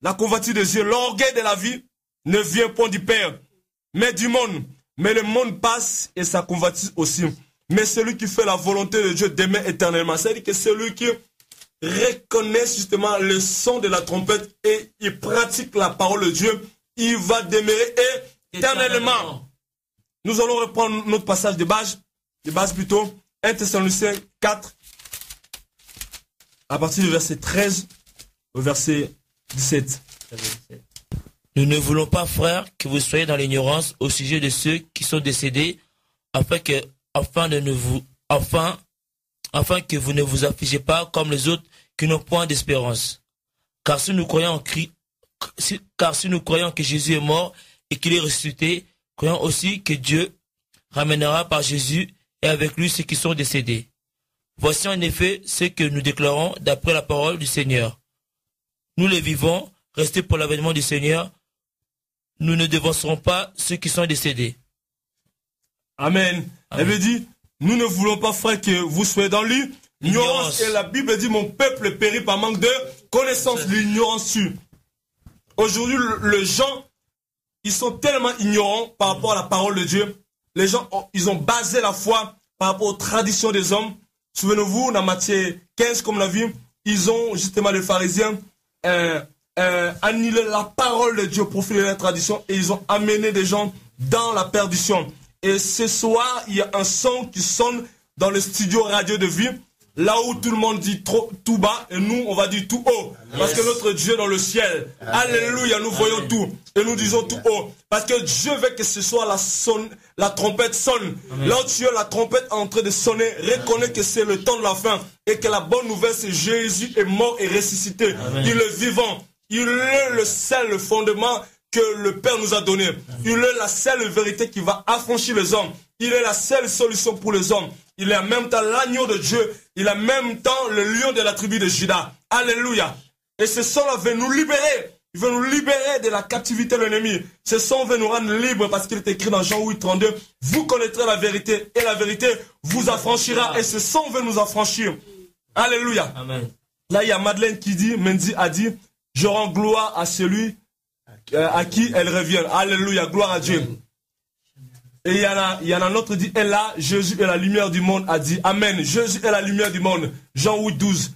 la convoitise des yeux, l'orgueil de la vie ne vient point du Père, mais du monde. Mais le monde passe et sa convoitise aussi. Mais celui qui fait la volonté de Dieu demeure éternellement. C'est-à-dire que celui qui reconnaît justement le son de la trompette et il pratique la parole de Dieu, il va demeurer éternellement. Nous allons reprendre notre passage de base plutôt, 1 Thessaloniciens 4, à partir du verset 13 au verset 17. Nous ne voulons pas, frères, que vous soyez dans l'ignorance au sujet de ceux qui sont décédés, afin que vous ne vous affligez pas comme les autres qui n'ont point d'espérance. Car si nous croyons que Jésus est mort et qu'il est ressuscité, croyons aussi que Dieu ramènera par Jésus et avec lui ceux qui sont décédés. Voici en effet ce que nous déclarons d'après la parole du Seigneur. Nous les vivants, restés pour l'avènement du Seigneur, nous ne devancerons pas ceux qui sont décédés. Amen. Elle veut dire, nous ne voulons pas, frère, que vous soyez dans l'ignorance. Et la Bible dit, mon peuple périt par manque de connaissance. L'ignorance tue. Aujourd'hui, les gens, ils sont tellement ignorants par rapport à la parole de Dieu. Les gens, ils ont basé la foi par rapport aux traditions des hommes. Souvenez-vous, dans Matthieu 15, comme on l'a vu, ils ont, justement, les pharisiens, annulé la parole de Dieu, profilé la tradition, et ils ont amené des gens dans la perdition. Et ce soir, il y a un son qui sonne dans le studio radio de vie, là où tout le monde dit tout bas, et nous, on va dire tout haut. Yes. Parce que notre Dieu est dans le ciel. Amen. Alléluia, nous voyons tout. Et nous disons tout haut. Parce que Dieu veut que ce soir la trompette sonne. Amen. Là où tu es, la trompette est en train de sonner, reconnais que c'est le temps de la fin. Et que la bonne nouvelle, c'est Jésus est mort et ressuscité. Amen. Il est vivant. Il est le seul fondement que le Père nous a donné. Il est la seule vérité qui va affranchir les hommes. Il est la seule solution pour les hommes. Il est en même temps l'agneau de Dieu. Il est en même temps le lion de la tribu de Juda. Alléluia. Et ce son-là veut nous libérer. Il veut nous libérer de la captivité de l'ennemi. Ce son veut nous rendre libres parce qu'il est écrit dans Jean 8, 32. Vous connaîtrez la vérité et la vérité vous affranchira. Et ce son veut nous affranchir. Alléluia. Amen. Là, il y a Madeleine qui dit, Mendy a dit, je rends gloire à celui à qui elle revient. Alléluia, gloire à Dieu. Et il y en a un autre qui dit, et là, Jésus est la lumière du monde, a dit, Amen. Jésus est la lumière du monde. Jean 8, 12.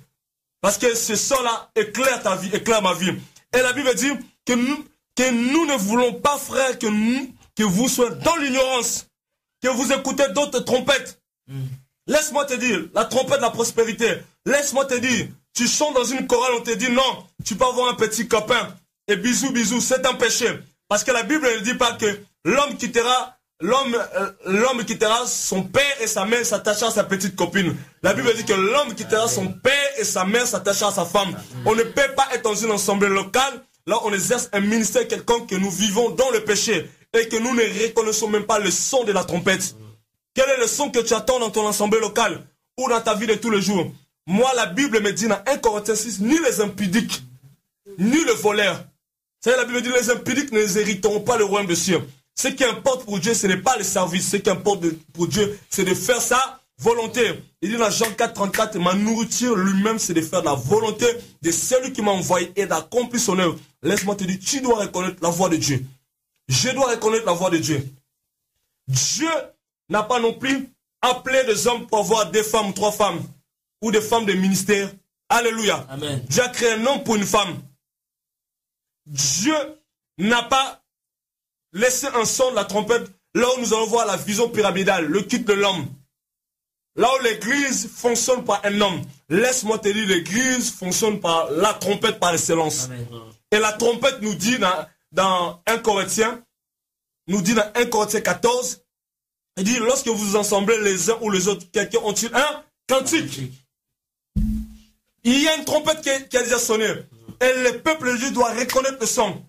Parce que ce son-là éclaire ta vie, éclaire ma vie. Et la Bible dit que nous ne voulons pas, frère, que vous soyez dans l'ignorance, que vous écoutez d'autres trompettes. Laisse-moi te dire, la trompette de la prospérité. Laisse-moi te dire, tu chantes dans une chorale, on te dit non, tu peux avoir un petit copain. Et bisous, bisous, c'est un péché. Parce que la Bible ne dit pas que l'homme quittera son père et sa mère s'attachera à sa petite copine. La Bible dit que l'homme quittera son père et sa mère s'attachera à sa femme. On ne peut pas être dans une assemblée locale. Là, on exerce un ministère quelconque que nous vivons dans le péché et que nous ne reconnaissons même pas le son de la trompette. Quel est le son que tu attends dans ton assemblée locale ou dans ta vie de tous les jours? Moi, la Bible me dit dans 1 Corinthiens 6, ni les impudiques, ni le voleur. La Bible dit, les impudiques ne hériteront pas le royaume de cieux. Ce qui importe pour Dieu, ce n'est pas le service. Ce qui importe pour Dieu, c'est de faire sa volonté. Il dit dans Jean 4, 34, ma nourriture lui-même, c'est de faire la volonté de celui qui m'a envoyé et d'accomplir son œuvre. Laisse-moi te dire, tu dois reconnaître la voix de Dieu. Je dois reconnaître la voix de Dieu. Dieu n'a pas non plus appelé des hommes pour avoir 2 femmes, 3 femmes, ou des femmes de ministère. Alléluia. Amen. Dieu a créé un homme pour une femme. Dieu n'a pas laissé un son de la trompette là où nous allons voir la vision pyramidale, le culte de l'homme. Là où l'église fonctionne par un homme. Laisse-moi te dire, l'église fonctionne par la trompette par excellence. Amen. Et la trompette nous dit dans 1 Corinthiens, nous dit dans 1 Corinthiens 14, il dit, lorsque vous vous assemblez les uns ou les autres, quelqu'un ont-ils un cantique. Il y a une trompette qui a déjà sonné. Et le peuple de Dieu doit reconnaître le son.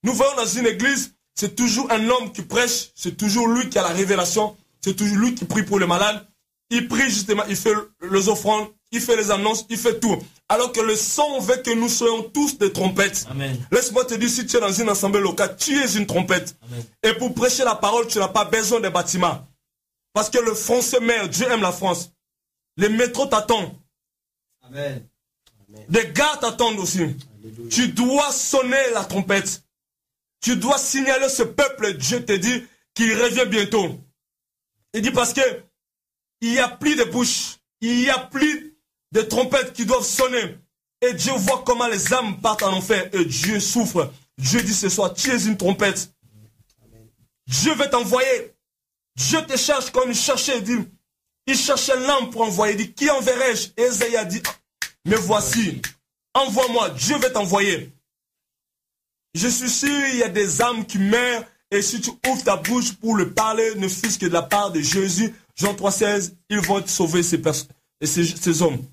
Nous voyons dans une église, c'est toujours un homme qui prêche, c'est toujours lui qui a la révélation, c'est toujours lui qui prie pour les malades. Il prie justement, il fait les offrandes, il fait les annonces, il fait tout. Alors que le son veut que nous soyons tous des trompettes. Laisse-moi te dire, si tu es dans une assemblée locale, tu es une trompette. Amen. Et pour prêcher la parole, tu n'as pas besoin de bâtiments. Parce que le Français meurt, Dieu aime la France. Les métros t'attendent. Amen. Des gars t'attendent aussi. Alléluia. Tu dois sonner la trompette. Tu dois signaler ce peuple. Dieu te dit qu'il revient bientôt. Il dit parce que il n'y a plus de bouches. Il n'y a plus de trompettes qui doivent sonner. Et Dieu voit comment les âmes partent en enfer. Et Dieu souffre. Dieu dit ce soir, tu es une trompette. Amen. Dieu veut t'envoyer. Dieu te cherche comme il cherchait. Il cherchait l'âme pour envoyer. Il dit, qui enverrai-je? Et Esaïe a dit, mais voici, envoie-moi, Dieu veut t'envoyer. Je suis sûr, il y a des âmes qui meurent, et si tu ouvres ta bouche pour le parler, ne fût-ce que de la part de Jésus, Jean 3,16, ils vont te sauver ces hommes.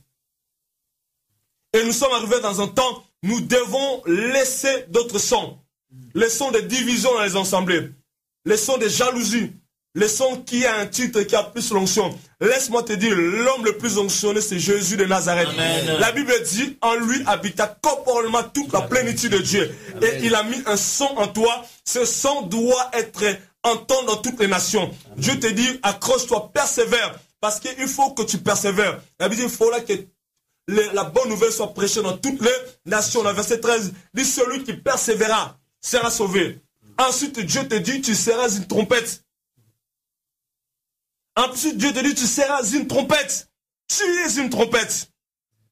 Et nous sommes arrivés dans un temps, nous devons laisser d'autres sons. Les sons de division dans les assemblées, les sons de jalousie, les sons qui a un titre qui a plus l'onction. Laisse-moi te dire, l'homme le plus onctionné, c'est Jésus de Nazareth. Amen. La Bible dit, en lui habita corporellement toute la plénitude de Dieu. Amen. Et il a mis un son en toi. Ce son doit être entendu dans toutes les nations. Amen. Dieu te dit, accroche-toi, persévère. Parce qu'il faut que tu persévères. La Bible dit, il faut là que la bonne nouvelle soit prêchée dans toutes les nations. Le verset 13 dit, celui qui persévérera sera sauvé. Ensuite, Dieu te dit, tu seras une trompette. Ensuite, Dieu te dit, tu seras une trompette. Tu es une trompette.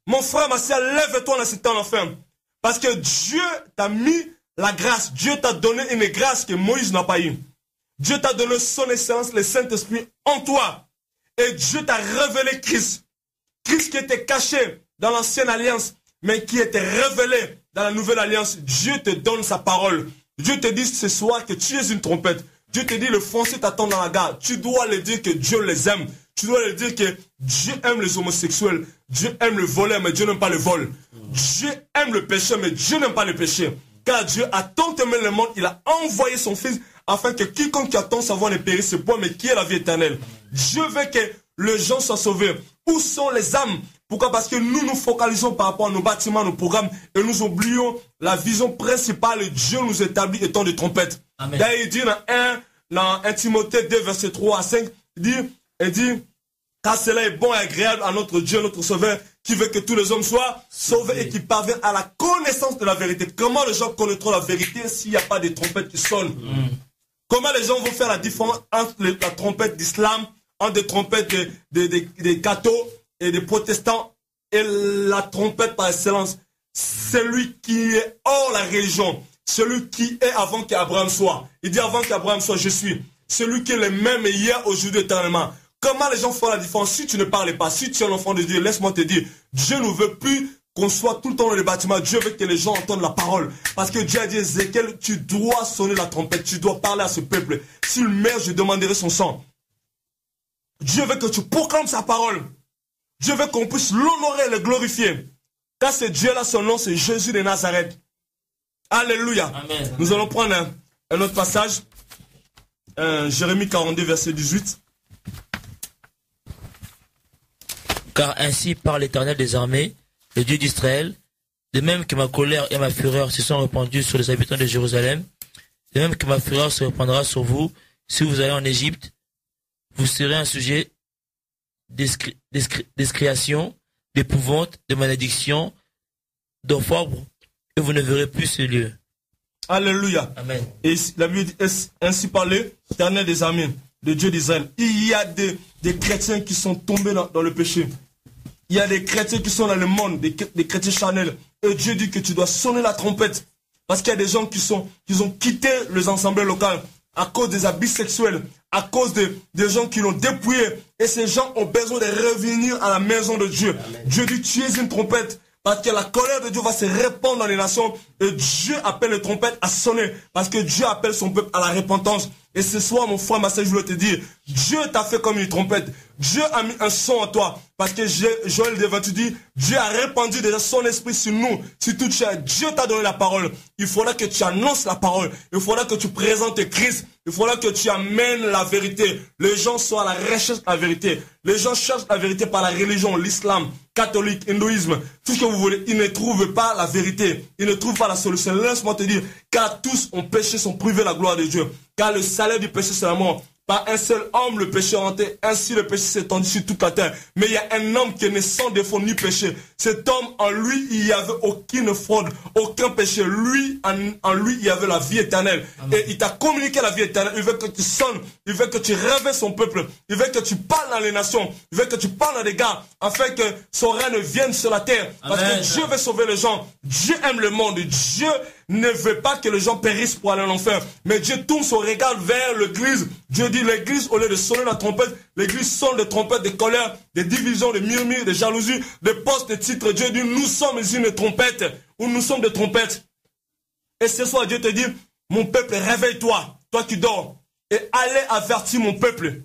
Mon frère, ma soeur, lève-toi dans ce temps d'enfer. Parce que Dieu t'a mis la grâce. Dieu t'a donné une grâce que Moïse n'a pas eue. Dieu t'a donné son essence, le Saint-Esprit en toi. Et Dieu t'a révélé Christ. Christ qui était caché dans l'ancienne alliance, mais qui était révélé dans la nouvelle alliance. Dieu te donne sa parole. Dieu te dit ce soir que tu es une trompette. Dieu te dit, le Français t'attend dans la gare. Tu dois leur dire que Dieu les aime. Tu dois leur dire que Dieu aime les homosexuels. Dieu aime le voleur, mais Dieu n'aime pas le vol. Dieu aime le péché, mais Dieu n'aime pas le péché. Car Dieu a tant aimé le monde, il a envoyé son Fils, afin que quiconque qui attend sa voix ne périsse point, mais qui est la vie éternelle. Dieu veut que les gens soient sauvés. Où sont les âmes? Pourquoi? Parce que nous nous focalisons par rapport à nos bâtiments, nos programmes, et nous oublions la vision principale. Dieu nous établit étant des trompettes. D'ailleurs, il dit dans 1 Timothée 2, verset 3 à 5, il dit, car cela est bon et agréable à notre Dieu, notre Sauveur, qui veut que tous les hommes soient sauvés et qui parviennent à la connaissance de la vérité. Comment les gens connaîtront la vérité s'il n'y a pas de trompettes qui sonnent? Comment les gens vont faire la différence entre la trompette d'islam, entre des trompettes des cathos et des protestants, et la trompette par excellence? Celui qui est hors la religion, celui qui est avant qu'Abraham soit. Il dit avant qu'Abraham soit, je suis. Celui qui est le même hier, aujourd'hui, éternellement. Comment les gens font la différence? Si tu ne parles pas, si tu es un enfant de Dieu, laisse-moi te dire, Dieu ne veut plus qu'on soit tout le temps dans les bâtiments. Dieu veut que les gens entendent la parole. Parce que Dieu a dit, Ézéchiel, tu dois sonner la trompette, tu dois parler à ce peuple. S'il meurt, je demanderai son sang. Dieu veut que tu proclames sa parole. Dieu veut qu'on puisse l'honorer et le glorifier. Car ce Dieu-là, son nom, c'est Jésus de Nazareth. Alléluia. Amen. Nous allons prendre un autre passage. Jérémie 42, verset 18. Car ainsi parle l'Éternel des armées, le Dieu d'Israël, de même que ma colère et ma fureur se sont répandues sur les habitants de Jérusalem, de même que ma fureur se répandra sur vous, si vous allez en Égypte, vous serez un sujet d'excréation, d'épouvante, de malédiction, d'opprobre, et vous ne verrez plus ce lieu. Alléluia. Amen. Et la Bible dit, ainsi parlé, l'Éternel des armées, le Dieu d'Israël. Il y a des chrétiens qui sont tombés dans le péché. Il y a des chrétiens qui sont dans le monde, des chrétiens charnels. Et Dieu dit que tu dois sonner la trompette. Parce qu'il y a des gens qui ont quitté les assemblées locales à cause des abus sexuels, à cause des gens qui l'ont dépouillé. Et ces gens ont besoin de revenir à la maison de Dieu. Amen. Dieu dit, tu es une trompette. Parce que la colère de Dieu va se répandre dans les nations. Et Dieu appelle les trompettes à sonner. Parce que Dieu appelle son peuple à la repentance. Et ce soir, mon frère, ma sœur, je voulais te dire, Dieu t'a fait comme une trompette. Dieu a mis un son en toi. Parce que Joël 28 dit, Dieu a répandu déjà son esprit sur nous, sur toute chair. Dieu t'a donné la parole. Il faudra que tu annonces la parole. Il faudra que tu présentes Christ. Il faudra que tu amènes la vérité. Les gens sont à la recherche de la vérité. Les gens cherchent la vérité par la religion, l'islam, catholique, hindouisme, tout ce que vous voulez. Ils ne trouvent pas la vérité. Ils ne trouvent pas la solution. Laisse-moi te dire, car tous ont péché, sont privés de la gloire de Dieu. Car le salaire du péché, c'est la mort. Par un seul homme, le péché est rentré. Ainsi, le péché s'est étendu sur toute la terre. Mais il y a un homme qui est né sans défaut ni péché. Cet homme, en lui, il n'y avait aucune fraude, aucun péché. Lui, en lui, il y avait la vie éternelle. Amen. Et il t'a communiqué la vie éternelle. Il veut que tu sonnes. Il veut que tu réveilles son peuple. Il veut que tu parles dans les nations. Il veut que tu parles dans les gars. Afin que son règne vienne sur la terre. Amen. Parce que Dieu veut sauver les gens. Dieu aime le monde. Dieu ne veut pas que les gens périssent pour aller en enfer. Mais Dieu tourne son regard vers l'église. Dieu dit, l'église, au lieu de sonner la trompette, l'église sonne des trompettes, des colères, des divisions, des murmures, des jalousies, des postes, des titres. Dieu dit, nous sommes une trompette, ou nous sommes des trompettes. Et ce soir, Dieu te dit, mon peuple, réveille-toi, toi qui dors, et allez avertir mon peuple.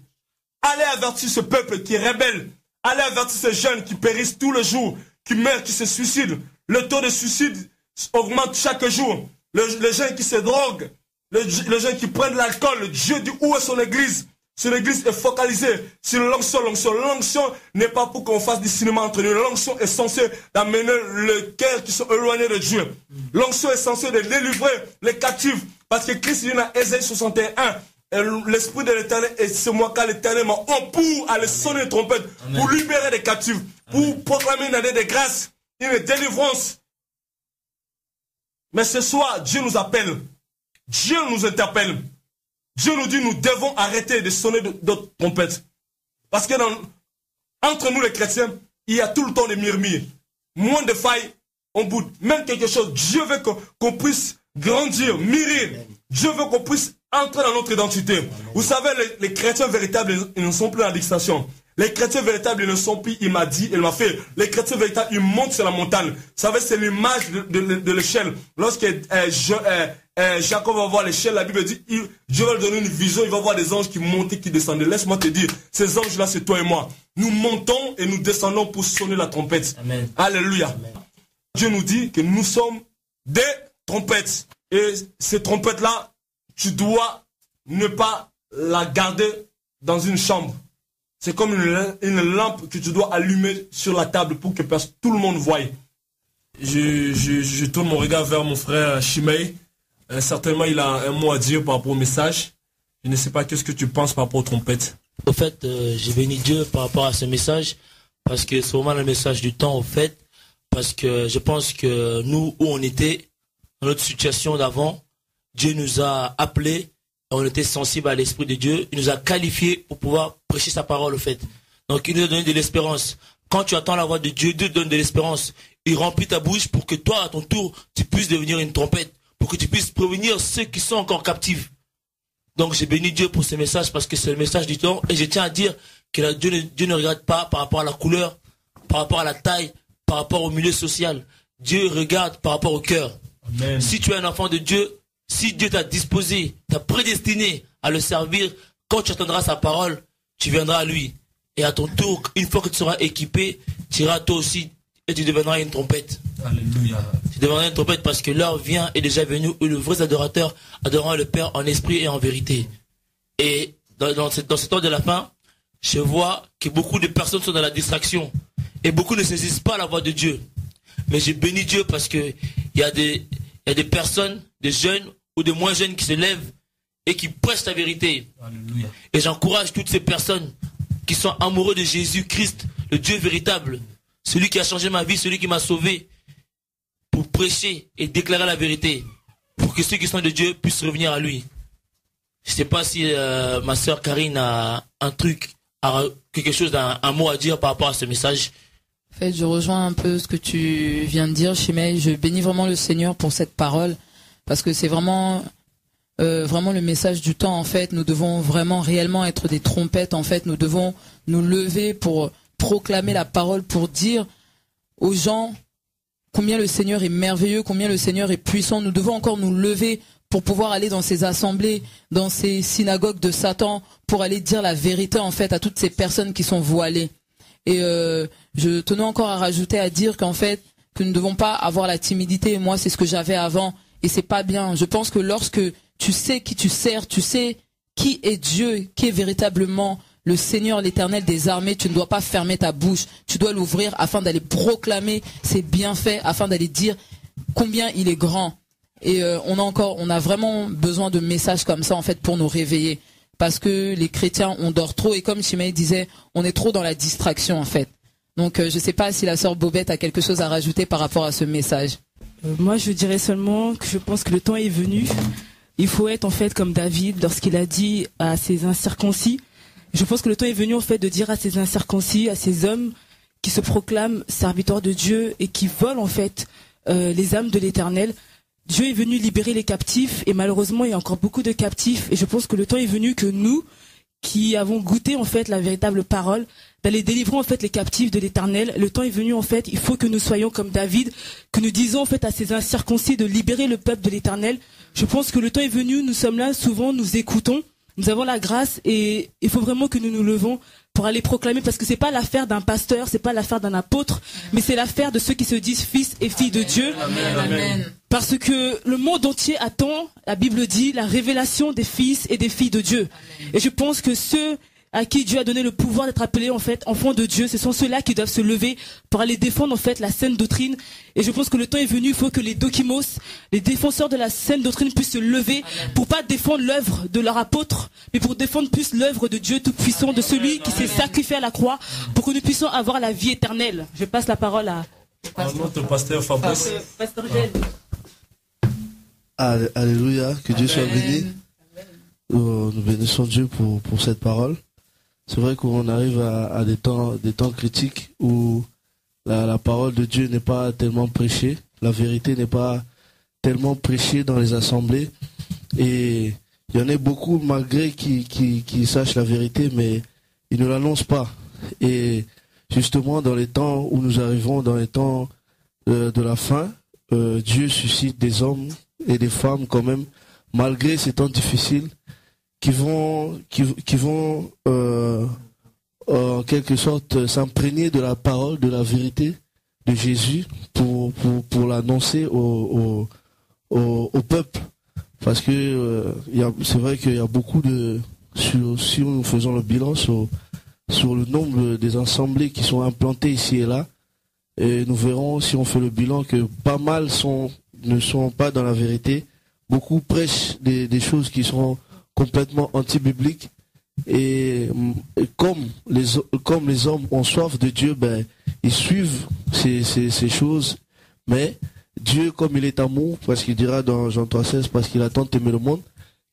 Allez avertir ce peuple qui est rebelle. Allez avertir ces jeunes qui périssent tous les jours, qui meurent, qui se suicident. Le taux de suicide augmente chaque jour. Les gens qui se droguent, les gens qui prennent de l'alcool. Dieu dit, où est son église? Son église est focalisée sur l'onction. L'onction n'est pas pour qu'on fasse du cinéma entre nous. L'onction est censée d'amener le cœur qui sont éloignés de Dieu. L'onction est censée de délivrer les captifs. Parce que Christ dit dans Ésaïe 61, l'esprit de l'éternel, et c'est moi car l'éternel m'a pour aller sonner une trompette, pour libérer les captifs, pour proclamer une année de grâce, une délivrance. Mais ce soir, Dieu nous appelle. Dieu nous interpelle. Dieu nous dit, nous devons arrêter de sonner d'autres trompettes. Parce que entre nous les chrétiens, il y a tout le temps des murmures. Moins de failles, on boude. Même quelque chose. Dieu veut qu'on puisse grandir, mûrir. Dieu veut qu'on puisse entrer dans notre identité. Vous savez, les chrétiens véritables, ils ne sont plus dans la distraction. Les chrétiens véritables, ils ne sont plus, il m'a dit, il m'a fait. Les chrétiens véritables, ils montent sur la montagne. Vous savez, c'est l'image de l'échelle. Lorsque Jacob va voir l'échelle, la Bible dit, Dieu va lui donner une vision, il va voir des anges qui montent et qui descendent. Laisse-moi te dire, ces anges-là, c'est toi et moi. Nous montons et nous descendons pour sonner la trompette. Amen. Alléluia. Amen. Dieu nous dit que nous sommes des trompettes. Et ces trompettes-là, tu dois ne pas la garder dans une chambre. C'est comme une lampe que tu dois allumer sur la table pour que tout le monde voie. Je tourne mon regard vers mon frère Shimei. Certainement, il a un mot à dire par rapport au message. Je ne sais pas qu'est-ce que tu penses par rapport aux trompettes. Au fait, j'ai béni Dieu par rapport à ce message, parce que c'est vraiment le message du temps, au fait. Parce que je pense que nous, où on était, dans notre situation d'avant, Dieu nous a appelés. On était sensible à l'Esprit de Dieu. Il nous a qualifiés pour pouvoir prêcher sa parole, au fait. Donc, il nous a donné de l'espérance. Quand tu attends la voix de Dieu, Dieu te donne de l'espérance. Il remplit ta bouche pour que toi, à ton tour, tu puisses devenir une trompette. Pour que tu puisses prévenir ceux qui sont encore captifs. Donc, j'ai béni Dieu pour ce message parce que c'est le message du temps. Et je tiens à dire que Dieu ne regarde pas par rapport à la couleur, par rapport à la taille, par rapport au milieu social. Dieu regarde par rapport au cœur. Amen. Si tu es un enfant de Dieu, si Dieu t'a disposé, t'a prédestiné à le servir, quand tu attendras sa parole, tu viendras à lui. Et à ton tour, une fois que tu seras équipé, tu iras toi aussi et tu deviendras une trompette. Alléluia. Tu deviendras une trompette parce que l'heure vient et déjà venue où les vrais adorateurs adoreront le Père en esprit et en vérité. Et dans ce temps de la fin, je vois que beaucoup de personnes sont dans la distraction. Et beaucoup ne saisissent pas la voix de Dieu. Mais j'ai béni Dieu parce que il y a des personnes, des jeunes ou des moins jeunes qui se lèvent et qui prêchent la vérité. Alléluia. Et j'encourage toutes ces personnes qui sont amoureux de Jésus-Christ, le Dieu véritable, celui qui a changé ma vie, celui qui m'a sauvé, pour prêcher et déclarer la vérité, pour que ceux qui sont de Dieu puissent revenir à lui. Je ne sais pas si ma soeur Karine a un truc, quelque chose, un mot à dire par rapport à ce message. En fait, je rejoins un peu ce que tu viens de dire, Chimay. Je bénis vraiment le Seigneur pour cette parole, parce que c'est vraiment le message du temps. En fait, nous devons vraiment réellement être des trompettes. En fait, nous devons nous lever pour proclamer la parole, pour dire aux gens combien le Seigneur est merveilleux, combien le Seigneur est puissant. Nous devons encore nous lever pour pouvoir aller dans ces assemblées, dans ces synagogues de Satan, pour aller dire la vérité en fait à toutes ces personnes qui sont voilées. Et je tenais encore à rajouter, à dire qu'en fait, que nous ne devons pas avoir la timidité. Moi, c'est ce que j'avais avant et c'est pas bien. Je pense que lorsque tu sais qui tu sers, tu sais qui est Dieu, qui est véritablement le Seigneur, l'Éternel des armées, tu ne dois pas fermer ta bouche. Tu dois l'ouvrir afin d'aller proclamer ses bienfaits, afin d'aller dire combien il est grand. Et on a vraiment besoin de messages comme ça en fait pour nous réveiller. Parce que les chrétiens, on dort trop et comme Chimay disait, on est trop dans la distraction en fait. Donc je ne sais pas si la sœur Bobette a quelque chose à rajouter par rapport à ce message. Moi je dirais seulement que je pense que le temps est venu. Il faut être en fait comme David lorsqu'il a dit à ses incirconcis. Je pense que le temps est venu en fait de dire à ces incirconcis, à ces hommes qui se proclament serviteurs de Dieu et qui volent en fait les âmes de l'Éternel. Dieu est venu libérer les captifs et malheureusement il y a encore beaucoup de captifs et je pense que le temps est venu que nous qui avons goûté en fait la véritable parole d'aller délivrer en fait les captifs de l'Éternel. Le temps est venu en fait, il faut que nous soyons comme David, que nous disons en fait à ces incirconcis de libérer le peuple de l'Éternel. Je pense que le temps est venu, nous sommes là, souvent nous écoutons, nous avons la grâce et il faut vraiment que nous nous levons pour aller proclamer parce que c'est pas l'affaire d'un pasteur, c'est pas l'affaire d'un apôtre, mais c'est l'affaire de ceux qui se disent fils et filles de Dieu. Amen. Amen. Parce que le monde entier attend, la Bible dit, la révélation des fils et des filles de Dieu. Amen. Et je pense que ceux à qui Dieu a donné le pouvoir d'être appelés en fait enfants de Dieu, ce sont ceux-là qui doivent se lever pour aller défendre en fait la saine doctrine. Et je pense que le temps est venu, il faut que les dokimos, les défenseurs de la saine doctrine puissent se lever pour pas défendre l'œuvre de leur apôtre, mais pour défendre plus l'œuvre de Dieu tout-puissant, de celui qui s'est sacrifié à la croix pour que nous puissions avoir la vie éternelle. Je passe la parole à notre pasteur Fabrice. Pasteur Gel. Alléluia, que Dieu soit béni. Nous bénissons Dieu pour cette parole. C'est vrai qu'on arrive à des temps critiques où la parole de Dieu n'est pas tellement prêchée, la vérité n'est pas tellement prêchée dans les assemblées. Et il y en a beaucoup malgré qui sachent la vérité, mais ils ne l'annoncent pas. Et justement, dans les temps où nous arrivons, dans les temps de la fin, Dieu suscite des hommes et des femmes quand même, malgré ces temps difficiles, qui vont en quelque sorte s'imprégner de la parole, de la vérité de Jésus pour l'annoncer au peuple. Parce que c'est vrai qu'il y a beaucoup si nous faisons le bilan sur le nombre des assemblées qui sont implantées ici et là, et nous verrons si on fait le bilan que pas mal ne sont pas dans la vérité. Beaucoup prêchent des choses qui sont complètement anti-bibliques et comme les hommes ont soif de Dieu, ils suivent ces choses, mais Dieu, comme il est amour, parce qu'il dira dans Jean 3,16, parce qu'il a tant aimé le monde,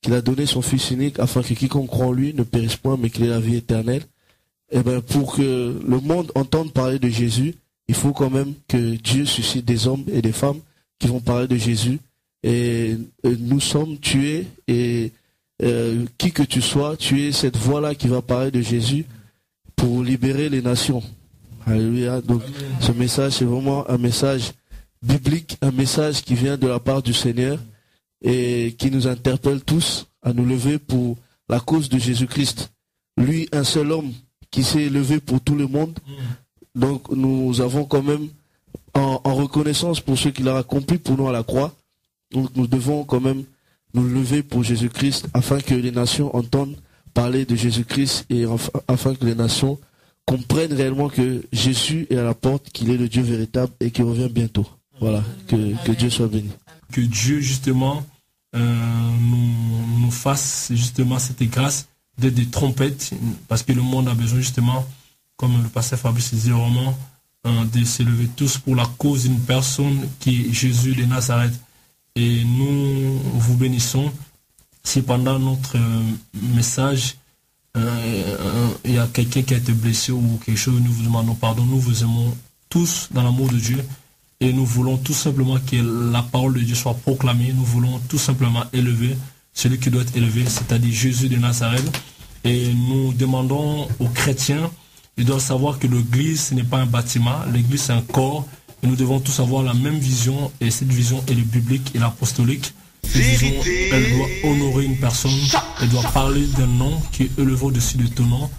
qu'il a donné son Fils unique afin que quiconque croit en lui ne périsse point mais qu'il ait la vie éternelle. Et pour que le monde entende parler de Jésus, il faut quand même que Dieu suscite des hommes et des femmes qui vont parler de Jésus. Et nous sommes tués et qui que tu sois, tu es cette voix-là qui va parler de Jésus pour libérer les nations. Alléluia. Donc ce message, c'est vraiment un message biblique, un message qui vient de la part du Seigneur et qui nous interpelle tous à nous lever pour la cause de Jésus-Christ. Lui, un seul homme qui s'est levé pour tout le monde. Donc nous avons quand même, en reconnaissance pour ce qu'il a accompli pour nous à la croix, donc nous devons quand même nous lever pour Jésus-Christ afin que les nations entendent parler de Jésus-Christ et afin que les nations comprennent réellement que Jésus est à la porte, qu'il est le Dieu véritable et qu'il revient bientôt. Voilà, que Dieu soit béni. Que Dieu justement nous fasse justement cette grâce d'être des trompettes, parce que le monde a besoin justement, comme le pasteur Fabrice disait vraiment, de s'élever tous pour la cause d'une personne qui est Jésus de Nazareth. Et nous vous bénissons. Si pendant notre message, il y a quelqu'un qui a été blessé ou quelque chose, nous vous demandons pardon. Nous vous aimons tous dans l'amour de Dieu et nous voulons tout simplement que la parole de Dieu soit proclamée. Nous voulons tout simplement élever celui qui doit être élevé, c'est-à-dire Jésus de Nazareth. Et nous demandons aux chrétiens, ils doivent savoir que l'église, ce n'est pas un bâtiment, l'église c'est un corps et nous devons tous avoir la même vision et cette vision est le biblique et l'apostolique. Elle doit honorer une personne, elle doit parler d'un nom qui est élevé au-dessus de tout nom.